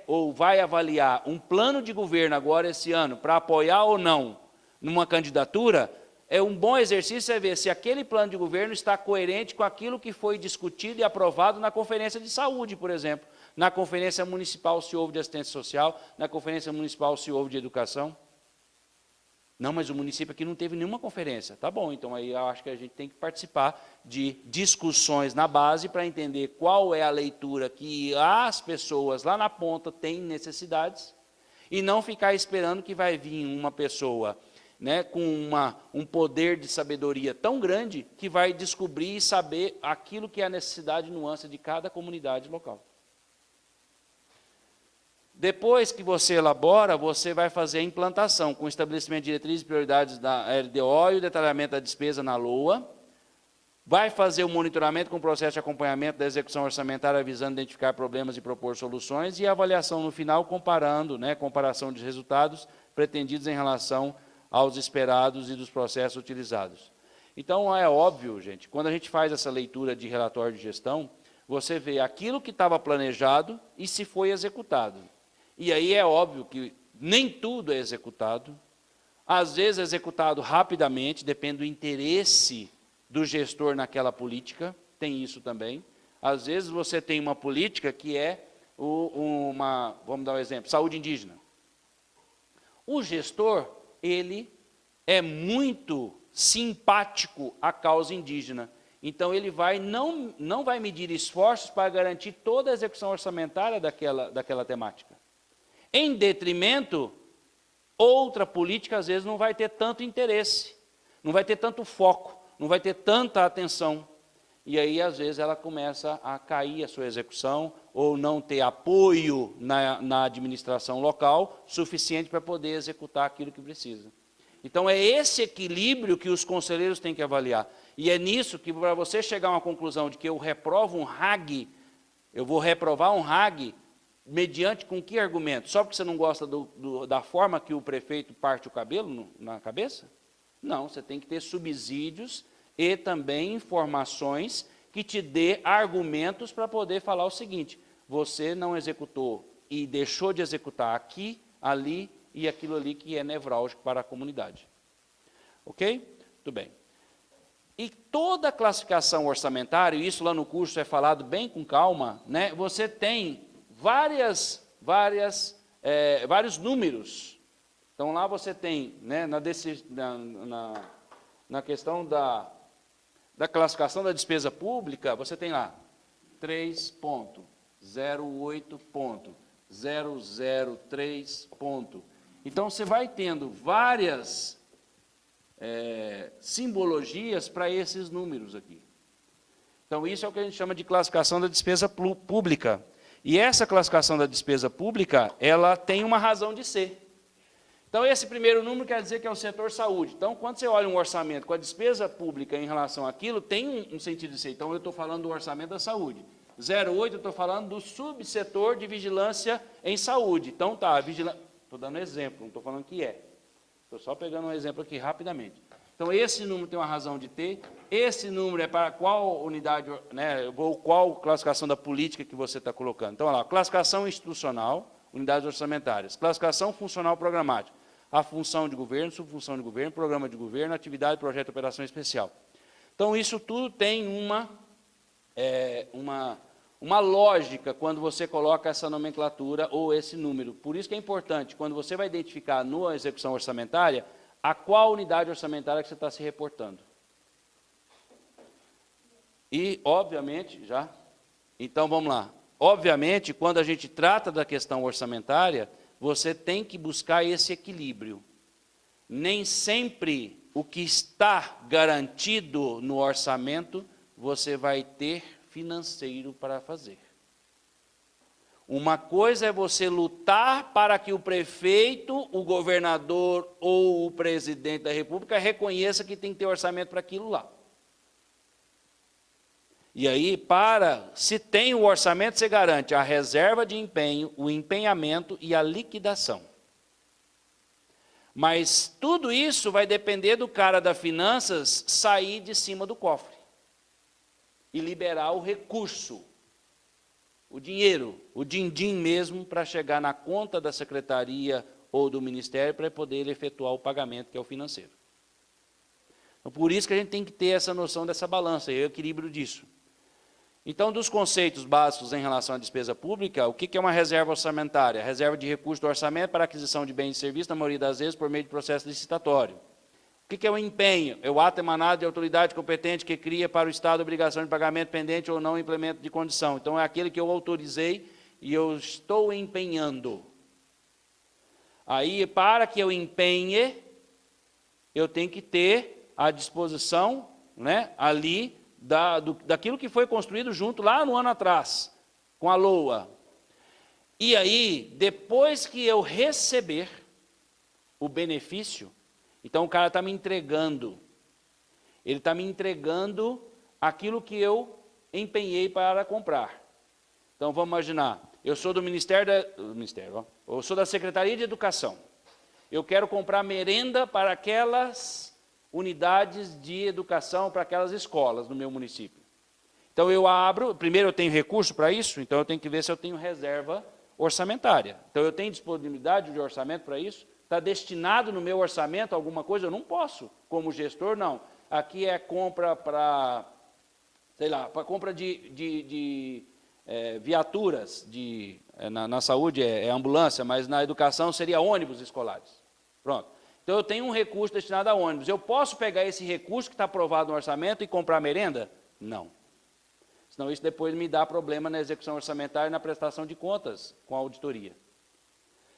ou vai avaliar um plano de governo agora esse ano para apoiar ou não numa candidatura, é um bom exercício ver se aquele plano de governo está coerente com aquilo que foi discutido e aprovado na Conferência de Saúde, por exemplo. Na Conferência Municipal se houve de Assistência Social, na Conferência Municipal se houve de Educação. Não, mas o município aqui não teve nenhuma conferência. Tá bom, então aí eu acho que a gente tem que participar de discussões na base para entender qual é a leitura que as pessoas lá na ponta têm necessidades e não ficar esperando que vai vir uma pessoa, né, com um poder de sabedoria tão grande que vai descobrir e saber aquilo que é a necessidade e nuance de cada comunidade local. Depois que você elabora, você vai fazer a implantação, com o estabelecimento de diretrizes e prioridades da LDO e o detalhamento da despesa na LOA. Vai fazer o monitoramento com o processo de acompanhamento da execução orçamentária, visando identificar problemas e propor soluções, e a avaliação no final, comparando, né, comparação de resultados pretendidos em relação aos esperados e dos processos utilizados. Então, é óbvio, gente, quando a gente faz essa leitura de relatório de gestão, você vê aquilo que estava planejado e se foi executado. E aí é óbvio que nem tudo é executado, às vezes é executado rapidamente, depende do interesse do gestor naquela política, tem isso também. Às vezes você tem uma política que é vamos dar um exemplo, saúde indígena. O gestor, ele é muito simpático à causa indígena, então ele não vai medir esforços para garantir toda a execução orçamentária daquela temática. Em detrimento, outra política, às vezes, não vai ter tanto interesse, não vai ter tanto foco, não vai ter tanta atenção. E aí, às vezes, ela começa a cair a sua execução, ou não ter apoio na administração local suficiente para poder executar aquilo que precisa. Então, é esse equilíbrio que os conselheiros têm que avaliar. E é nisso que, para você chegar a uma conclusão de que eu reprovo um RAG, eu vou reprovar um RAG, mediante com que argumento? Só porque você não gosta da forma que o prefeito parte o cabelo na cabeça? Não, você tem que ter subsídios e também informações que te dê argumentos para poder falar o seguinte: você não executou e deixou de executar aqui, ali e aquilo ali que é nevrálgico para a comunidade. Ok? Muito bem. E toda a classificação orçamentária, e isso lá no curso é falado bem com calma, né, você tem vários números. Então, lá você tem, né, na questão da classificação da despesa pública, você tem lá 3,08,003 ponto. Então, você vai tendo várias simbologias para esses números aqui. Então, isso é o que a gente chama de classificação da despesa pública. E essa classificação da despesa pública, ela tem uma razão de ser. Então, esse primeiro número quer dizer que é o setor saúde. Então, quando você olha um orçamento com a despesa pública em relação àquilo, tem um sentido de ser. Então, eu estou falando do orçamento da saúde. 0,8, eu estou falando do subsetor de vigilância em saúde. Então, tá, estou dando exemplo, não estou falando que é. Estou só pegando um exemplo aqui rapidamente. Então, esse número tem uma razão de ter. Esse número é para qual unidade, né, ou qual classificação da política que você está colocando. Então, olha lá, classificação institucional, unidades orçamentárias. Classificação funcional programática. A função de governo, subfunção de governo, programa de governo, atividade, projeto de operação especial. Então, isso tudo tem uma lógica quando você coloca essa nomenclatura ou esse número. Por isso que é importante, quando você vai identificar na execução orçamentária, a qual unidade orçamentária que você está se reportando. E, obviamente, então, vamos lá. Obviamente, quando a gente trata da questão orçamentária, você tem que buscar esse equilíbrio. Nem sempre o que está garantido no orçamento, você vai ter financeiro para fazer. Uma coisa é você lutar para que o prefeito, o governador ou o presidente da República reconheça que tem que ter orçamento para aquilo lá. E aí, se tem o orçamento, você garante a reserva de empenho, o empenhamento e a liquidação. Mas tudo isso vai depender do cara da finanças sair de cima do cofre e liberar o recurso, o dinheiro, o din-din mesmo, para chegar na conta da secretaria ou do ministério para poder ele efetuar o pagamento, que é o financeiro. Então, por isso que a gente tem que ter essa noção dessa balança e o equilíbrio disso. Então, dos conceitos básicos em relação à despesa pública, o que é uma reserva orçamentária? Reserva de recursos do orçamento para aquisição de bens e serviços, na maioria das vezes, por meio de processo licitatório. O que é o empenho? É o ato emanado de autoridade competente que cria para o Estado obrigação de pagamento pendente ou não implemento de condição. Então, é aquele que eu autorizei e eu estou empenhando. Aí, para que eu empenhe, eu tenho que ter à disposição, né, ali, daquilo que foi construído junto lá no ano atrás, com a LOA. E aí, depois que eu receber o benefício, então o cara está me entregando, ele está me entregando aquilo que eu empenhei para comprar. Então vamos imaginar, eu sou do eu sou da Secretaria de Educação, eu quero comprar merenda para aquelas unidades de educação para aquelas escolas no meu município. Então, eu abro, primeiro eu tenho recurso para isso, então eu tenho que ver se eu tenho reserva orçamentária. Então, eu tenho disponibilidade de orçamento para isso? Está destinado no meu orçamento alguma coisa? Eu não posso, como gestor, não. Aqui é compra para, sei lá, para compra de viaturas, na saúde é ambulância, mas na educação seria ônibus escolares. Pronto. Então, eu tenho um recurso destinado a ônibus. Eu posso pegar esse recurso que está aprovado no orçamento e comprar merenda? Não. Senão isso depois me dá problema na execução orçamentária e na prestação de contas com a auditoria.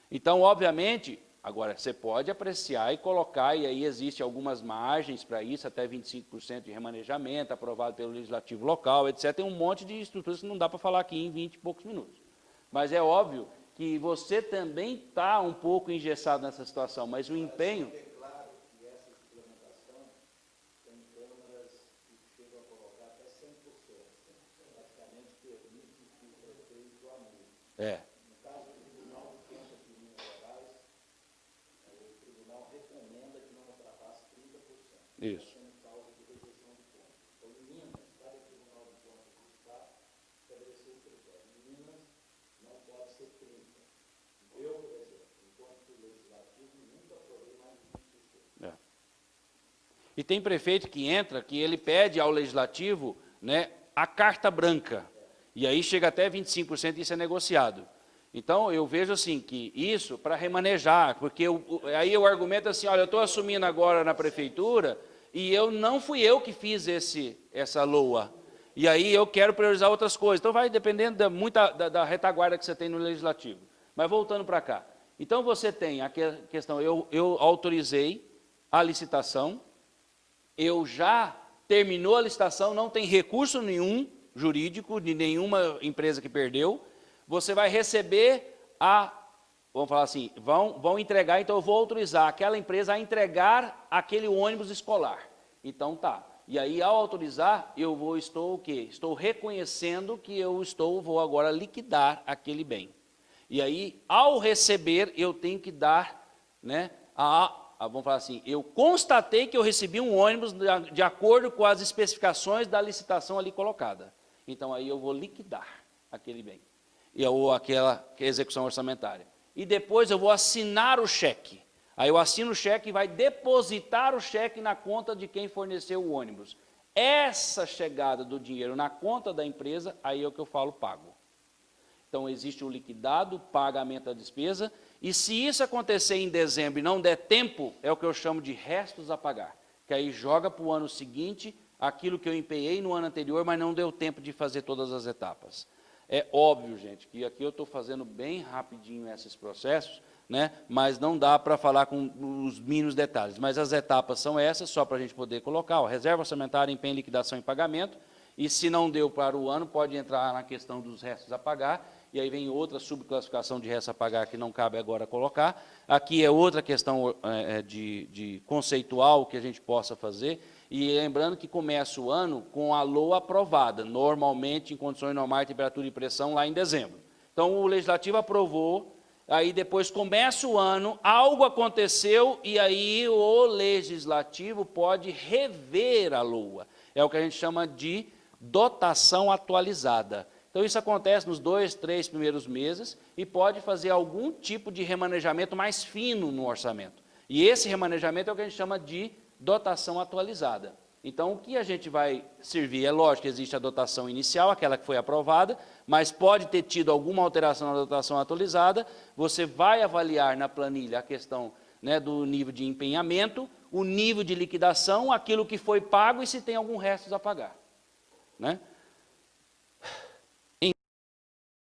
Então, obviamente, agora, você pode apreciar e colocar, e aí existem algumas margens para isso, até 25% de remanejamento, aprovado pelo legislativo local, etc. Tem um monte de estruturas que não dá para falar aqui em 20 e poucos minutos. Mas é óbvio que você também está um pouco engessado nessa situação, mas o empenho... É claro que essa implementação tem câmaras que chegam a colocar até 100%. Praticamente permite que o prefeito anule. No caso do Tribunal de Contas de Minas Gerais, o tribunal recomenda que não ultrapasse 30%. Isso. Sendo causa de rejeição de contas. Então, em Minas, cada Tribunal de Contas do Estado estabeleceu o critério. Em Minas, não pode ser 30%. Eu, por exemplo, enquanto legislativo, nunca aprovei mais de 20%. E tem prefeito que entra, que ele pede ao legislativo, né, a carta branca. E aí chega até 25% e isso é negociado. Então, eu vejo assim, que isso para remanejar, porque aí o argumento é assim, olha, eu estou assumindo agora na prefeitura e não fui eu que fiz essa LOA. E aí eu quero priorizar outras coisas. Então vai dependendo da retaguarda que você tem no legislativo. Mas voltando para cá. Então você tem a questão, eu autorizei a licitação, eu já terminou a licitação, não tem recurso nenhum jurídico de nenhuma empresa que perdeu, você vai receber vamos falar assim, vão entregar, então eu vou autorizar aquela empresa a entregar aquele ônibus escolar. Então tá. E aí, ao autorizar, estou o quê? Estou reconhecendo que vou agora liquidar aquele bem. E aí, ao receber, eu tenho que dar, né, vamos falar assim, eu constatei que eu recebi um ônibus de acordo com as especificações da licitação ali colocada. Então, aí eu vou liquidar aquele bem, ou aquela execução orçamentária. E depois eu vou assinar o cheque. Aí eu assino o cheque e vai depositar o cheque na conta de quem forneceu o ônibus. Essa chegada do dinheiro na conta da empresa, aí é o que eu falo pago. Então, existe o liquidado, pagamento da despesa, e se isso acontecer em dezembro e não der tempo, é o que eu chamo de restos a pagar, que aí joga para o ano seguinte aquilo que eu empenhei no ano anterior, mas não deu tempo de fazer todas as etapas. É óbvio, gente, que aqui eu estou fazendo bem rapidinho esses processos, né? Mas não dá para falar com os mínimos detalhes. Mas as etapas são essas, só para a gente poder colocar. Reserva orçamentária, empenho, liquidação e pagamento. E se não deu para o ano, pode entrar na questão dos restos a pagar. E aí vem outra subclassificação de restos a pagar que não cabe agora colocar. Aqui é outra questão de conceitual que a gente possa fazer. E lembrando que começa o ano com a LOA aprovada, normalmente em condições normais, temperatura e pressão, lá em dezembro. Então, o Legislativo aprovou, aí depois começa o ano, algo aconteceu, e aí o Legislativo pode rever a LOA. É o que a gente chama de dotação atualizada. Então, isso acontece nos 2, 3 primeiros meses, e pode fazer algum tipo de remanejamento mais fino no orçamento. E esse remanejamento é o que a gente chama de dotação atualizada. Então, o que a gente vai servir? É lógico que existe a dotação inicial, aquela que foi aprovada, mas pode ter tido alguma alteração na dotação atualizada, você vai avaliar na planilha a questão, né, do nível de empenhamento, o nível de liquidação, aquilo que foi pago e se tem algum resto a pagar. Né?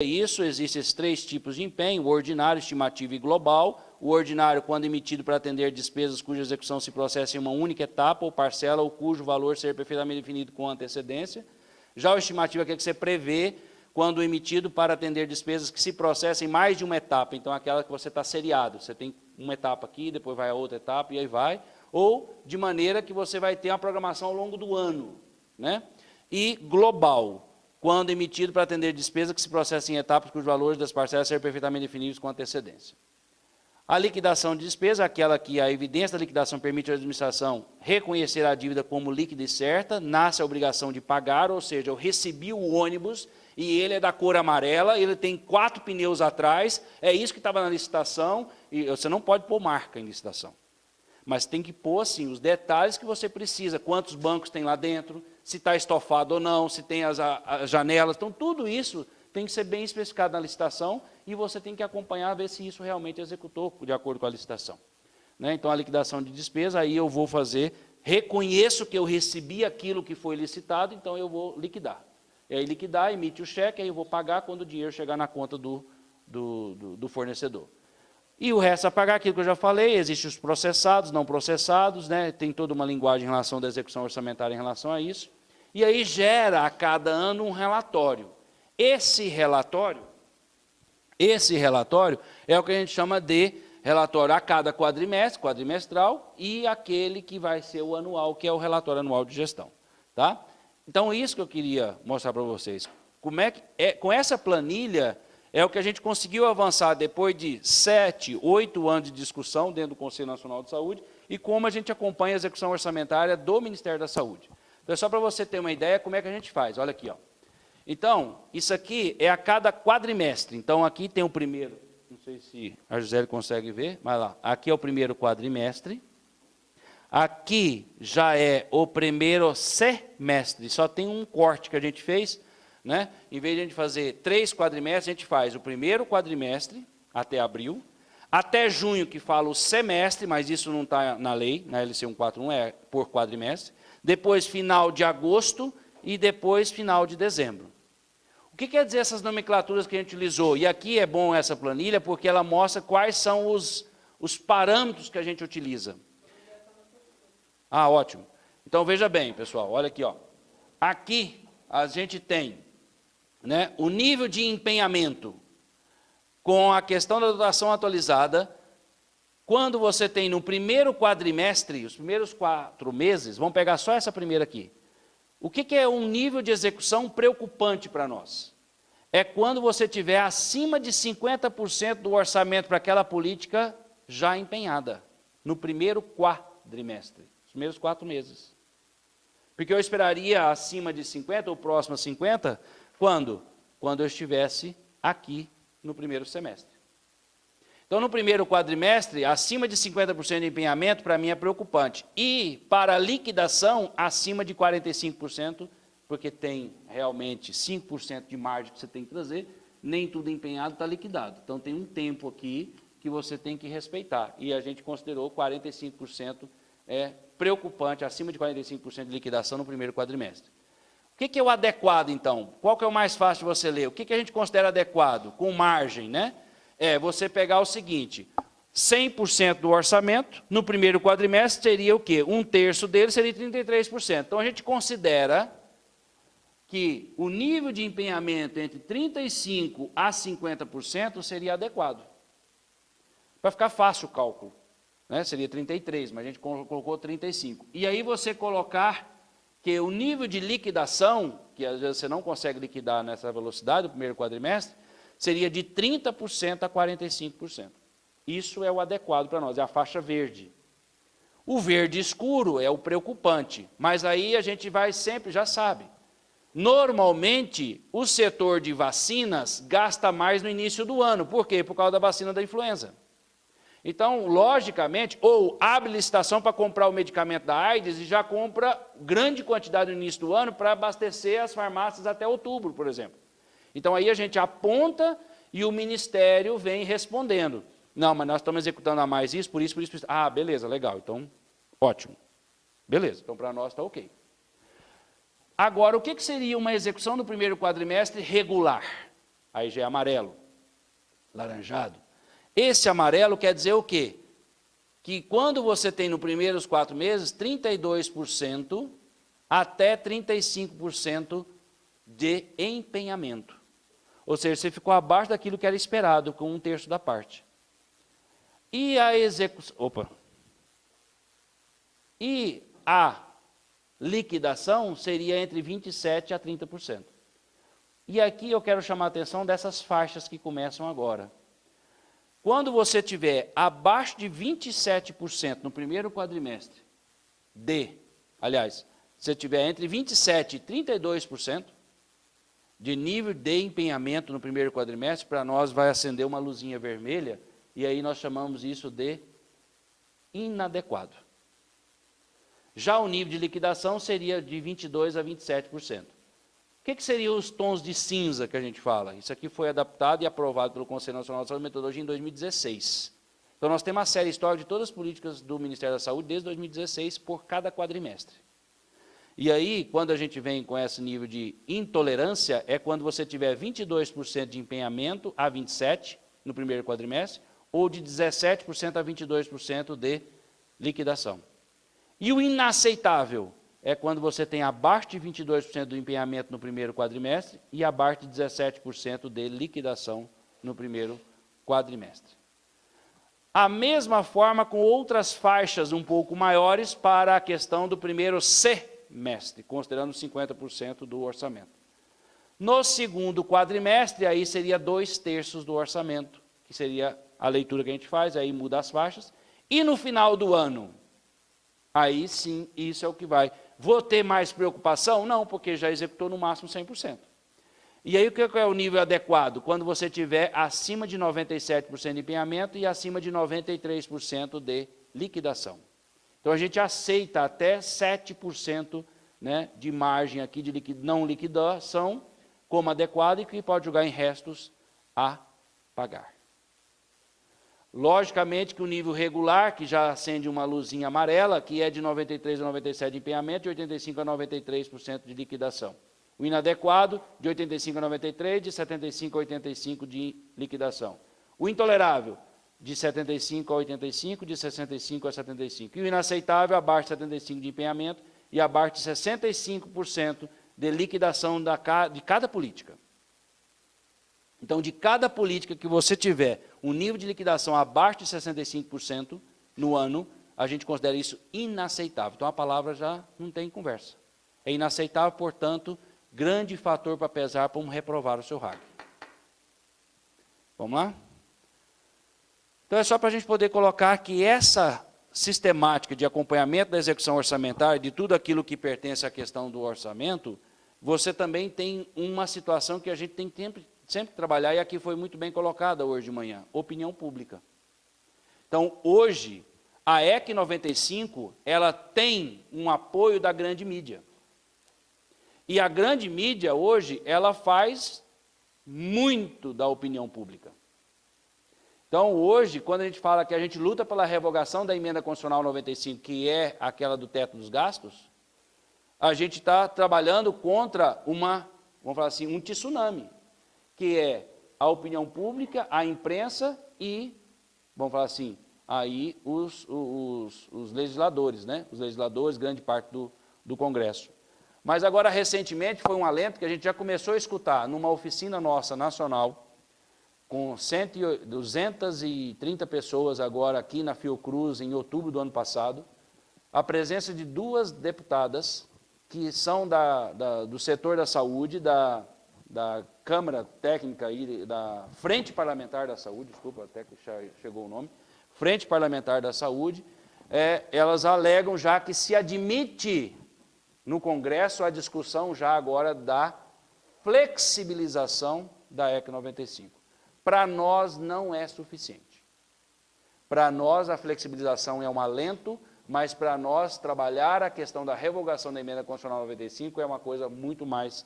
Isso, existem esses 3 tipos de empenho, o ordinário, estimativo e global. O ordinário, quando emitido para atender despesas cuja execução se processa em uma única etapa ou parcela, ou cujo valor ser perfeitamente definido com antecedência. Já o estimativo é aquele que você prevê quando emitido para atender despesas que se processam em mais de uma etapa. Então, aquela que você está seriado. Você tem uma etapa aqui, depois vai a outra etapa e aí vai. Ou de maneira que você vai ter uma programação ao longo do ano. Né? E global, quando emitido para atender despesas que se processam em etapas cujos valores das parcelas serem perfeitamente definidos com antecedência. A liquidação de despesa, aquela que a evidência da liquidação permite à administração reconhecer a dívida como líquida e certa, nasce a obrigação de pagar, ou seja, eu recebi o ônibus e ele é da cor amarela, ele tem 4 pneus atrás, é isso que estava na licitação, e você não pode pôr marca em licitação. Mas tem que pôr, assim, os detalhes que você precisa, quantos bancos tem lá dentro, se está estofado ou não, se tem as janelas, então tudo isso tem que ser bem especificado na licitação e você tem que acompanhar, ver se isso realmente executou de acordo com a licitação. Né? Então, a liquidação de despesa, aí eu vou fazer, reconheço que eu recebi aquilo que foi licitado, então eu vou liquidar. E aí liquidar, emite o cheque, aí eu vou pagar quando o dinheiro chegar na conta do fornecedor. E o resto a pagar, aquilo que eu já falei, existem os processados, não processados, né? Tem toda uma linguagem em relação da execução orçamentária em relação a isso. E aí gera a cada ano um relatório. Esse relatório é o que a gente chama de relatório a cada quadrimestre, quadrimestral, e aquele que vai ser o anual, que é o relatório anual de gestão. Tá? Então, isso que eu queria mostrar para vocês. Como com essa planilha, é o que a gente conseguiu avançar depois de 7, 8 anos de discussão dentro do Conselho Nacional de Saúde, e como a gente acompanha a execução orçamentária do Ministério da Saúde. Então, só para você ter uma ideia como é que a gente faz. Olha aqui, ó. Então, isso aqui é a cada quadrimestre. Então, aqui tem o primeiro, não sei se a Gisele consegue ver, mas lá, aqui é o primeiro quadrimestre. Aqui já é o primeiro semestre, só tem um corte que a gente fez, né? Em vez de a gente fazer 3 quadrimestres, a gente faz o primeiro quadrimestre, até abril. Até junho, que fala o semestre, mas isso não está na lei, na LC 141, é por quadrimestre. Depois, final de agosto e depois, final de dezembro. O que quer dizer essas nomenclaturas que a gente utilizou? E aqui é bom essa planilha, porque ela mostra quais são os parâmetros que a gente utiliza. Ah, ótimo. Então, veja bem, pessoal, olha aqui, ó. Aqui, a gente tem, né, o nível de empenhamento com a questão da dotação atualizada. Quando você tem no primeiro quadrimestre, os primeiros 4 meses, vamos pegar só essa primeira aqui. O que é um nível de execução preocupante para nós? É quando você tiver acima de 50% do orçamento para aquela política já empenhada, no primeiro quadrimestre, os primeiros 4 meses. Porque eu esperaria acima de 50% ou próximo a 50%, quando? Quando eu estivesse aqui no primeiro semestre. Então, no primeiro quadrimestre, acima de 50% de empenhamento, para mim é preocupante. E, para liquidação, acima de 45%, porque tem realmente 5% de margem que você tem que trazer, nem tudo empenhado está liquidado. Então, tem um tempo aqui que você tem que respeitar. E a gente considerou 45% preocupante, acima de 45% de liquidação no primeiro quadrimestre. O que é o adequado, então? Qual que é o mais fácil de você ler? O que a gente considera adequado? Com margem, né? É você pegar o seguinte, 100% do orçamento, no primeiro quadrimestre seria o quê? 1/3 dele seria 33%. Então, a gente considera que o nível de empenhamento entre 35% a 50% seria adequado. Para ficar fácil o cálculo, né? Seria 33%, mas a gente colocou 35%. E aí você colocar que o nível de liquidação, que às vezes você não consegue liquidar nessa velocidade, no primeiro quadrimestre, seria de 30% a 45%. Isso é o adequado para nós, é a faixa verde. O verde escuro é o preocupante, mas aí a gente vai sempre, já sabe. Normalmente, o setor de vacinas gasta mais no início do ano. Por quê? Por causa da vacina da influenza. Então, logicamente, ou abre licitação para comprar o medicamento da AIDS e já compra grande quantidade no início do ano para abastecer as farmácias até outubro, por exemplo. Então, aí a gente aponta e o Ministério vem respondendo. Não, mas nós estamos executando a mais isso, por isso, por isso, por isso. Ah, beleza, legal, então, ótimo. Beleza, então para nós está ok. Agora, o que seria uma execução do primeiro quadrimestre regular? Aí já é amarelo, laranjado. Esse amarelo quer dizer o quê? Que quando você tem nos primeiros 4 meses, 32% até 35% de empenhamento. Ou seja, você ficou abaixo daquilo que era esperado, com 1/3 da parte. E a execução... E a liquidação seria entre 27% a 30%. E aqui eu quero chamar a atenção dessas faixas que começam agora. Quando você tiver abaixo de 27% no primeiro quadrimestre, se você tiver entre 27% e 32% de nível de empenhamento no primeiro quadrimestre, para nós vai acender uma luzinha vermelha, e aí nós chamamos isso de inadequado. Já o nível de liquidação seria de 22% a 27%. O que seriam os tons de cinza que a gente fala? Isso aqui foi adaptado e aprovado pelo Conselho Nacional de Saúde e Metodologia em 2016. Então, nós temos uma série histórica de todas as políticas do Ministério da Saúde desde 2016 por cada quadrimestre. E aí, quando a gente vem com esse nível de intolerância, é quando você tiver 22% de empenhamento a 27% no primeiro quadrimestre, ou de 17% a 22% de liquidação. E o inaceitável é quando você tem abaixo de 22% do empenhamento no primeiro quadrimestre e abaixo de 17% de liquidação no primeiro quadrimestre. A mesma forma com outras faixas um pouco maiores para a questão do primeiro semestre, considerando 50% do orçamento. No segundo quadrimestre, aí seria 2/3 do orçamento, que seria a leitura que a gente faz, aí muda as faixas. E no final do ano, aí sim, isso é o que vai. Vou ter mais preocupação? Não, porque já executou no máximo 100%. E aí o que é o nível adequado? Quando você tiver acima de 97% de empenhamento e acima de 93% de liquidação. Então a gente aceita até 7%, né, de margem aqui de não liquidação como adequado e que pode jogar em restos a pagar. Logicamente que o nível regular, que já acende uma luzinha amarela, que é de 93% a 97% de empenhamento e 85% a 93% de liquidação. O inadequado, de 85% a 93%, de 75% a 85% de liquidação. O intolerável, de 75% a 85%, de 65% a 75%. E o inaceitável, abaixo de 75% de empenhamento e abaixo de 65% de liquidação de cada política. Então, de cada política que você tiver um nível de liquidação abaixo de 65% no ano, a gente considera isso inaceitável. Então, a palavra já não tem conversa. É inaceitável, portanto, grande fator para pesar para reprovar o seu RAG. Vamos lá? Então, é só para a gente poder colocar que essa sistemática de acompanhamento da execução orçamentária, de tudo aquilo que pertence à questão do orçamento, você também tem uma situação que a gente tem sempre trabalhar, e aqui foi muito bem colocada hoje de manhã, opinião pública. Então, hoje, a EC 95, ela tem um apoio da grande mídia. E a grande mídia, hoje, ela faz muito da opinião pública. Então, hoje, quando a gente fala que a gente luta pela revogação da emenda constitucional 95, que é aquela do teto dos gastos, a gente está trabalhando contra vamos falar assim, um tsunami, que é a opinião pública, a imprensa e, vamos falar assim, aí os legisladores, né? Os legisladores, grande parte do Congresso. Mas agora, recentemente, foi um alento que a gente já começou a escutar numa oficina nossa nacional, com 230 pessoas agora aqui na Fiocruz, em outubro do ano passado, a presença de 2 deputadas que são do setor da saúde, da Câmara Técnica e da Frente Parlamentar da Saúde, desculpa, até que chegou o nome, Frente Parlamentar da Saúde, elas alegam já que se admite no Congresso a discussão já agora da flexibilização da EC 95. Para nós não é suficiente. Para nós a flexibilização é um alento, mas para nós trabalhar a questão da revogação da emenda constitucional 95 é uma coisa muito mais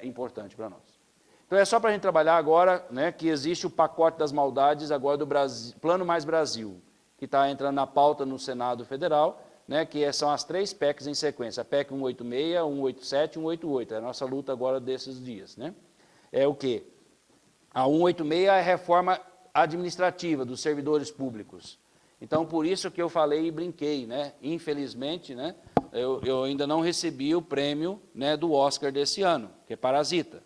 importante para nós. Então é só para a gente trabalhar agora, né, que existe o pacote das maldades agora do Brasil, Plano Mais Brasil, que está entrando na pauta no Senado Federal, né, que são as 3 PECs em sequência, a PEC 186, 187 e 188, é a nossa luta agora desses dias. Né? É o quê? A 186 é a reforma administrativa dos servidores públicos. Então, por isso que eu falei e brinquei, né? Infelizmente, né, eu ainda não recebi o prêmio, né, do Oscar desse ano, que é Parasita.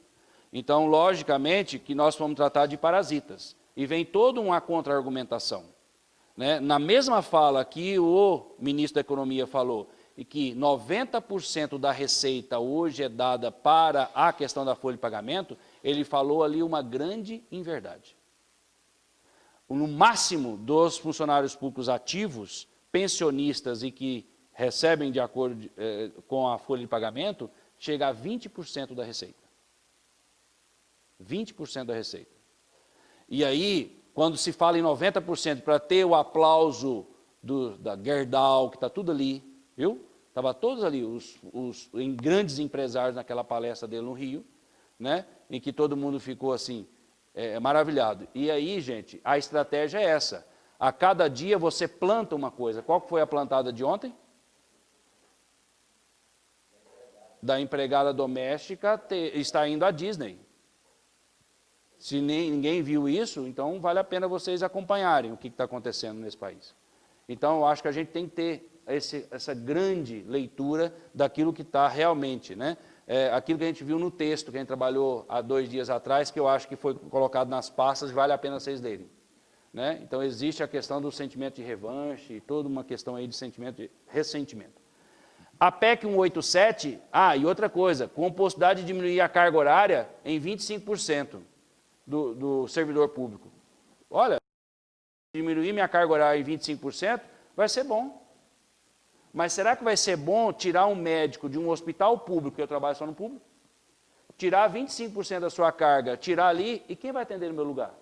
Então, logicamente, que nós vamos tratar de parasitas. E vem toda uma contra-argumentação. Né? Na mesma fala que o ministro da Economia falou, e que 90% da receita hoje é dada para a questão da folha de pagamento, ele falou ali uma grande inverdade. No máximo dos funcionários públicos ativos, pensionistas e que recebem de acordo com a folha de pagamento, chega a 20% da receita. 20% da receita. E aí, quando se fala em 90% para ter o aplauso da Gerdau, que está tudo ali, viu? Estavam todos ali, os grandes empresários naquela palestra dele no Rio, né? Em que todo mundo ficou assim, maravilhado. E aí, gente, a estratégia é essa. A cada dia você planta uma coisa. Qual foi a plantada de ontem? Da empregada doméstica está indo à Disney. Se ninguém viu isso, então vale a pena vocês acompanharem o que está acontecendo nesse país. Então, eu acho que a gente tem que ter essa grande leitura daquilo que está realmente, né? Aquilo que a gente viu no texto que a gente trabalhou há 2 dias atrás, que eu acho que foi colocado nas pastas, vale a pena vocês lerem. Né? Então, existe a questão do sentimento de revanche, toda uma questão aí de sentimento de ressentimento. A PEC 187, e outra coisa, com possibilidade de diminuir a carga horária em 25% do servidor público. Olha, diminuir minha carga horária em 25%, vai ser bom. Mas será que vai ser bom tirar um médico de um hospital público, que eu trabalho só no público, tirar 25% da sua carga, tirar ali, e quem vai atender no meu lugar?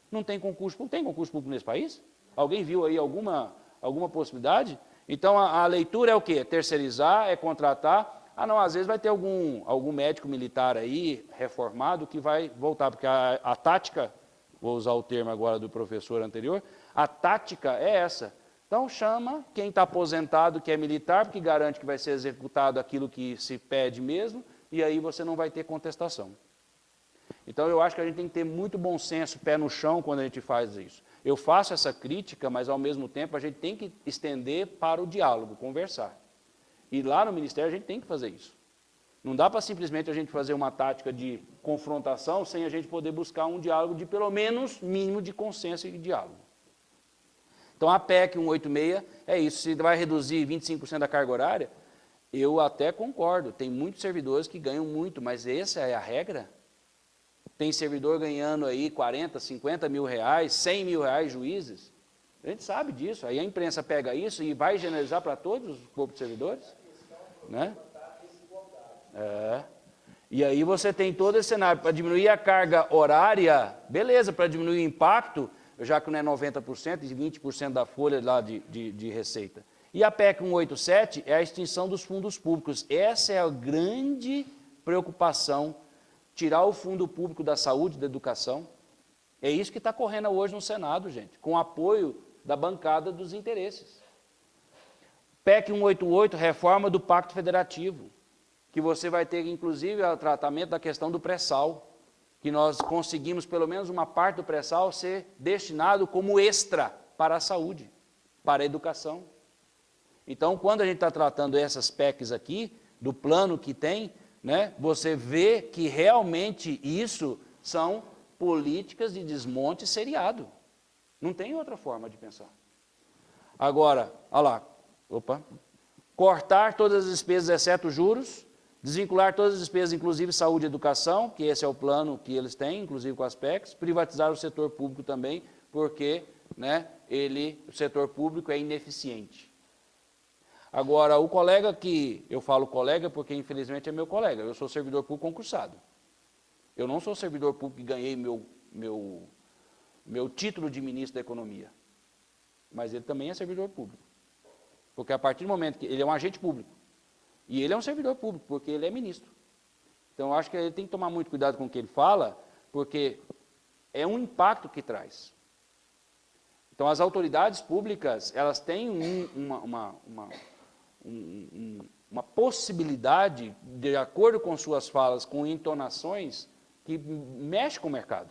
Não tem concurso público? Tem concurso público nesse país? Alguém viu aí alguma possibilidade? Então, a leitura é o quê? Terceirizar, é contratar. Não, às vezes vai ter algum médico militar aí, reformado, que vai voltar, porque a tática, vou usar o termo agora do professor anterior, A tática é essa. Então, chama quem está aposentado, que é militar, porque garante que vai ser executado aquilo que se pede mesmo, e aí você não vai ter contestação. Então, eu acho que a gente tem que ter muito bom senso, pé no chão, quando a gente faz isso. Eu faço essa crítica, mas, ao mesmo tempo, a gente tem que estender para o diálogo, conversar. E lá no Ministério, a gente tem que fazer isso. Não dá para simplesmente a gente fazer uma tática de confrontação sem a gente poder buscar um diálogo de, pelo menos, mínimo de consenso e diálogo. Então, a PEC 186 é isso. Se vai reduzir 25% da carga horária, eu até concordo. Tem muitos servidores que ganham muito, mas essa é a regra? Tem servidor ganhando aí 40, 50 mil reais, 100 mil reais juízes. A gente sabe disso. Aí a imprensa pega isso e vai generalizar para todos os corpos de servidores. Né? E aí você tem todo esse cenário. Para diminuir a carga horária, beleza, para diminuir o impacto, já que não é 90%, e 20% da folha lá de receita. E a PEC 187 é a extinção dos fundos públicos. Essa é a grande preocupação, tirar o fundo público da saúde, da educação. É isso que está correndo hoje no Senado, gente, com apoio da bancada dos interesses. PEC 188, reforma do Pacto Federativo, que você vai ter, inclusive, o tratamento da questão do pré-sal, que nós conseguimos, pelo menos uma parte do pré-sal, ser destinado como extra para a saúde, para a educação. Então, quando a gente está tratando essas PECs aqui, do plano que tem, né, você vê que realmente isso são políticas de desmonte seriado. Não tem outra forma de pensar. Agora, olha lá, cortar todas as despesas exceto juros, desvincular todas as despesas, inclusive saúde e educação, que esse é o plano que eles têm, inclusive com as PECs, privatizar o setor público também, porque, né, o setor público é ineficiente. Agora, o colega que, eu falo colega porque infelizmente é meu colega, eu sou servidor público concursado. Eu não sou servidor público que ganhei meu título de ministro da Economia, mas ele também é servidor público. Porque a partir do momento que ele é um agente público, e ele é um servidor público, porque ele é ministro. Então, eu acho que ele tem que tomar muito cuidado com o que ele fala, porque é um impacto que traz. Então, as autoridades públicas, elas têm uma possibilidade, de acordo com suas falas, com entonações, que mexe com o mercado.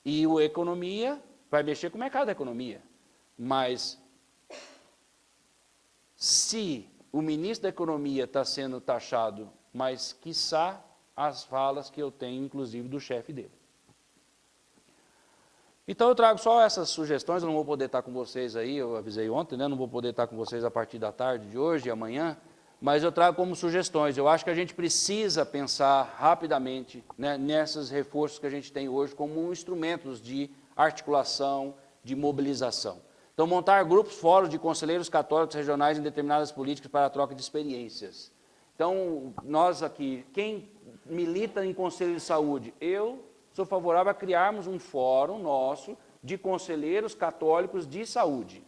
E a economia vai mexer com o mercado da economia. Mas, se o ministro da Economia está sendo taxado, mas, quiçá, as falas que eu tenho, inclusive, do chefe dele. Então, eu trago só essas sugestões, eu não vou poder estar com vocês aí, eu avisei ontem, né? Não vou poder estar com vocês a partir da tarde de hoje e amanhã, mas eu trago como sugestões. Eu acho que a gente precisa pensar rapidamente, né, nesses reforços que a gente tem hoje como instrumentos de articulação, de mobilização. Então, montar grupos, fóruns de conselheiros católicos regionais em determinadas políticas para a troca de experiências. Então, nós aqui, quem milita em conselho de saúde, eu sou favorável a criarmos um fórum nosso de conselheiros católicos de saúde.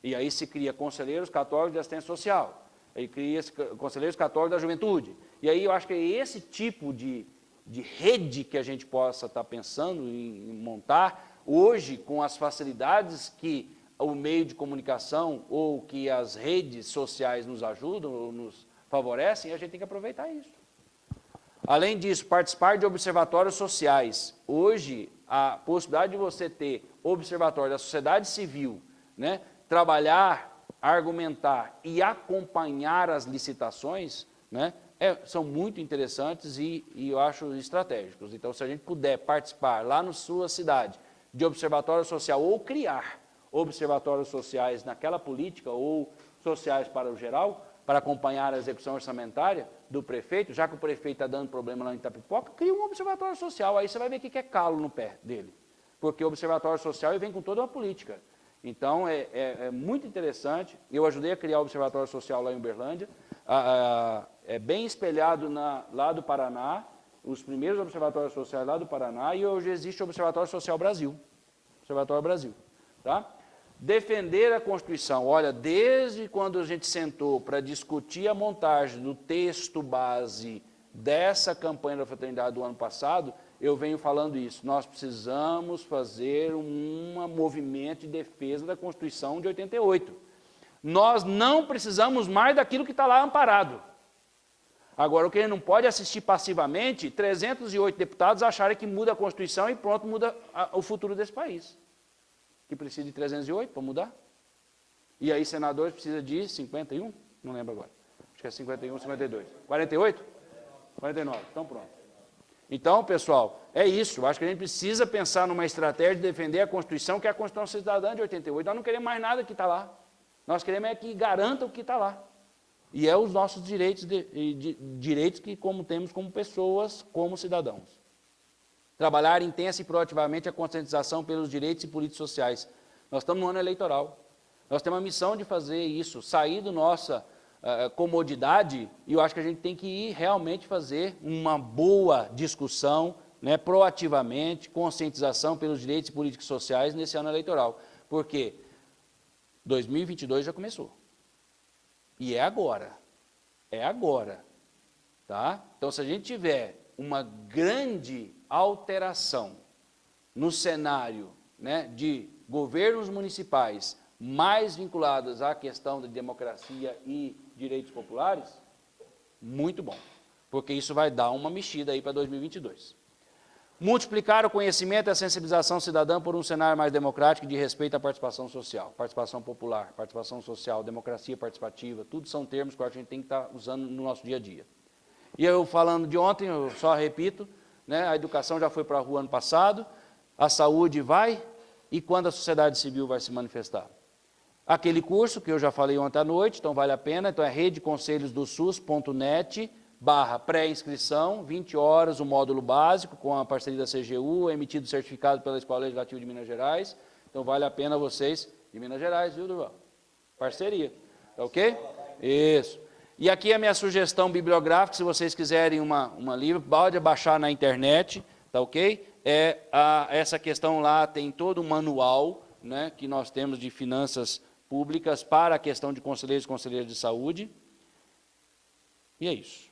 E aí se cria conselheiros católicos de assistência social, aí cria-se conselheiros católicos da juventude. E aí eu acho que é esse tipo de rede que a gente possa estar pensando em montar, hoje, com as facilidades que o meio de comunicação ou que as redes sociais nos ajudam ou nos favorecem, a gente tem que aproveitar isso. Além disso, participar de observatórios sociais. Hoje, a possibilidade de você ter observatório da sociedade civil, né, trabalhar, argumentar e acompanhar as licitações, né, são muito interessantes e eu acho estratégicos. Então, se a gente puder participar lá na sua cidade de observatório social ou criar observatórios sociais naquela política ou sociais para o geral, para acompanhar a execução orçamentária do prefeito, já que o prefeito está dando problema lá em Itapipoca, cria um observatório social, aí você vai ver o que é calo no pé dele, porque o observatório social vem com toda uma política. Então, é muito interessante, eu ajudei a criar o observatório social lá em Uberlândia, é bem espelhado lá do Paraná, os primeiros observatórios sociais lá do Paraná, e hoje existe o Observatório Social Brasil, Observatório Brasil, tá? Defender a Constituição. Olha, desde quando a gente sentou para discutir a montagem do texto base dessa campanha da fraternidade do ano passado, eu venho falando isso. Nós precisamos fazer um movimento de defesa da Constituição de 88. Nós não precisamos mais daquilo que está lá amparado. Agora, o que ele não pode assistir passivamente, 308 deputados acharem que muda a Constituição e pronto, muda o futuro desse país. Que precisa de 308 para mudar. E aí, senadores, precisa de 51? Não lembro agora. Acho que é 51, 52. 48? 49. Então, pronto. Então, pessoal, é isso. Acho que a gente precisa pensar numa estratégia de defender a Constituição, que é a Constituição Cidadã de 88. Nós não queremos mais nada que está lá. Nós queremos é que garanta o que está lá. E é os nossos direitos, direitos que como temos como pessoas, como cidadãos. Trabalhar intensa e proativamente a conscientização pelos direitos e políticas sociais. Nós estamos no ano eleitoral. Nós temos a missão de fazer isso, sair da nossa comodidade, e eu acho que a gente tem que ir realmente fazer uma boa discussão, né, proativamente, conscientização pelos direitos e políticas sociais nesse ano eleitoral. Porque 2022 já começou. E é agora. É agora. Tá? Então, se a gente tiver uma grande alteração no cenário, né, de governos municipais mais vinculados à questão da democracia e direitos populares, muito bom. Porque isso vai dar uma mexida aí para 2022. Multiplicar o conhecimento e a sensibilização cidadã por um cenário mais democrático de respeito à participação social, participação popular, participação social, democracia participativa, tudo são termos que a gente tem que estar usando no nosso dia a dia. E eu falando de ontem, eu só repito, né, a educação já foi para a rua ano passado, a saúde vai, e quando a sociedade civil vai se manifestar? Aquele curso que eu já falei ontem à noite, então vale a pena, então é redeconselhosdosus.net/pré-inscrição, 20 horas o módulo básico, com a parceria da CGU, emitido certificado pela Escola Legislativa de Minas Gerais, então vale a pena vocês, de Minas Gerais, viu, Durval? Parceria, tá ok? Isso. E aqui a minha sugestão bibliográfica, se vocês quiserem uma livro, pode baixar na internet, tá ok? Essa questão lá tem todo um manual, né, que nós temos de finanças públicas para a questão de conselheiros e conselheiras de saúde. E é isso.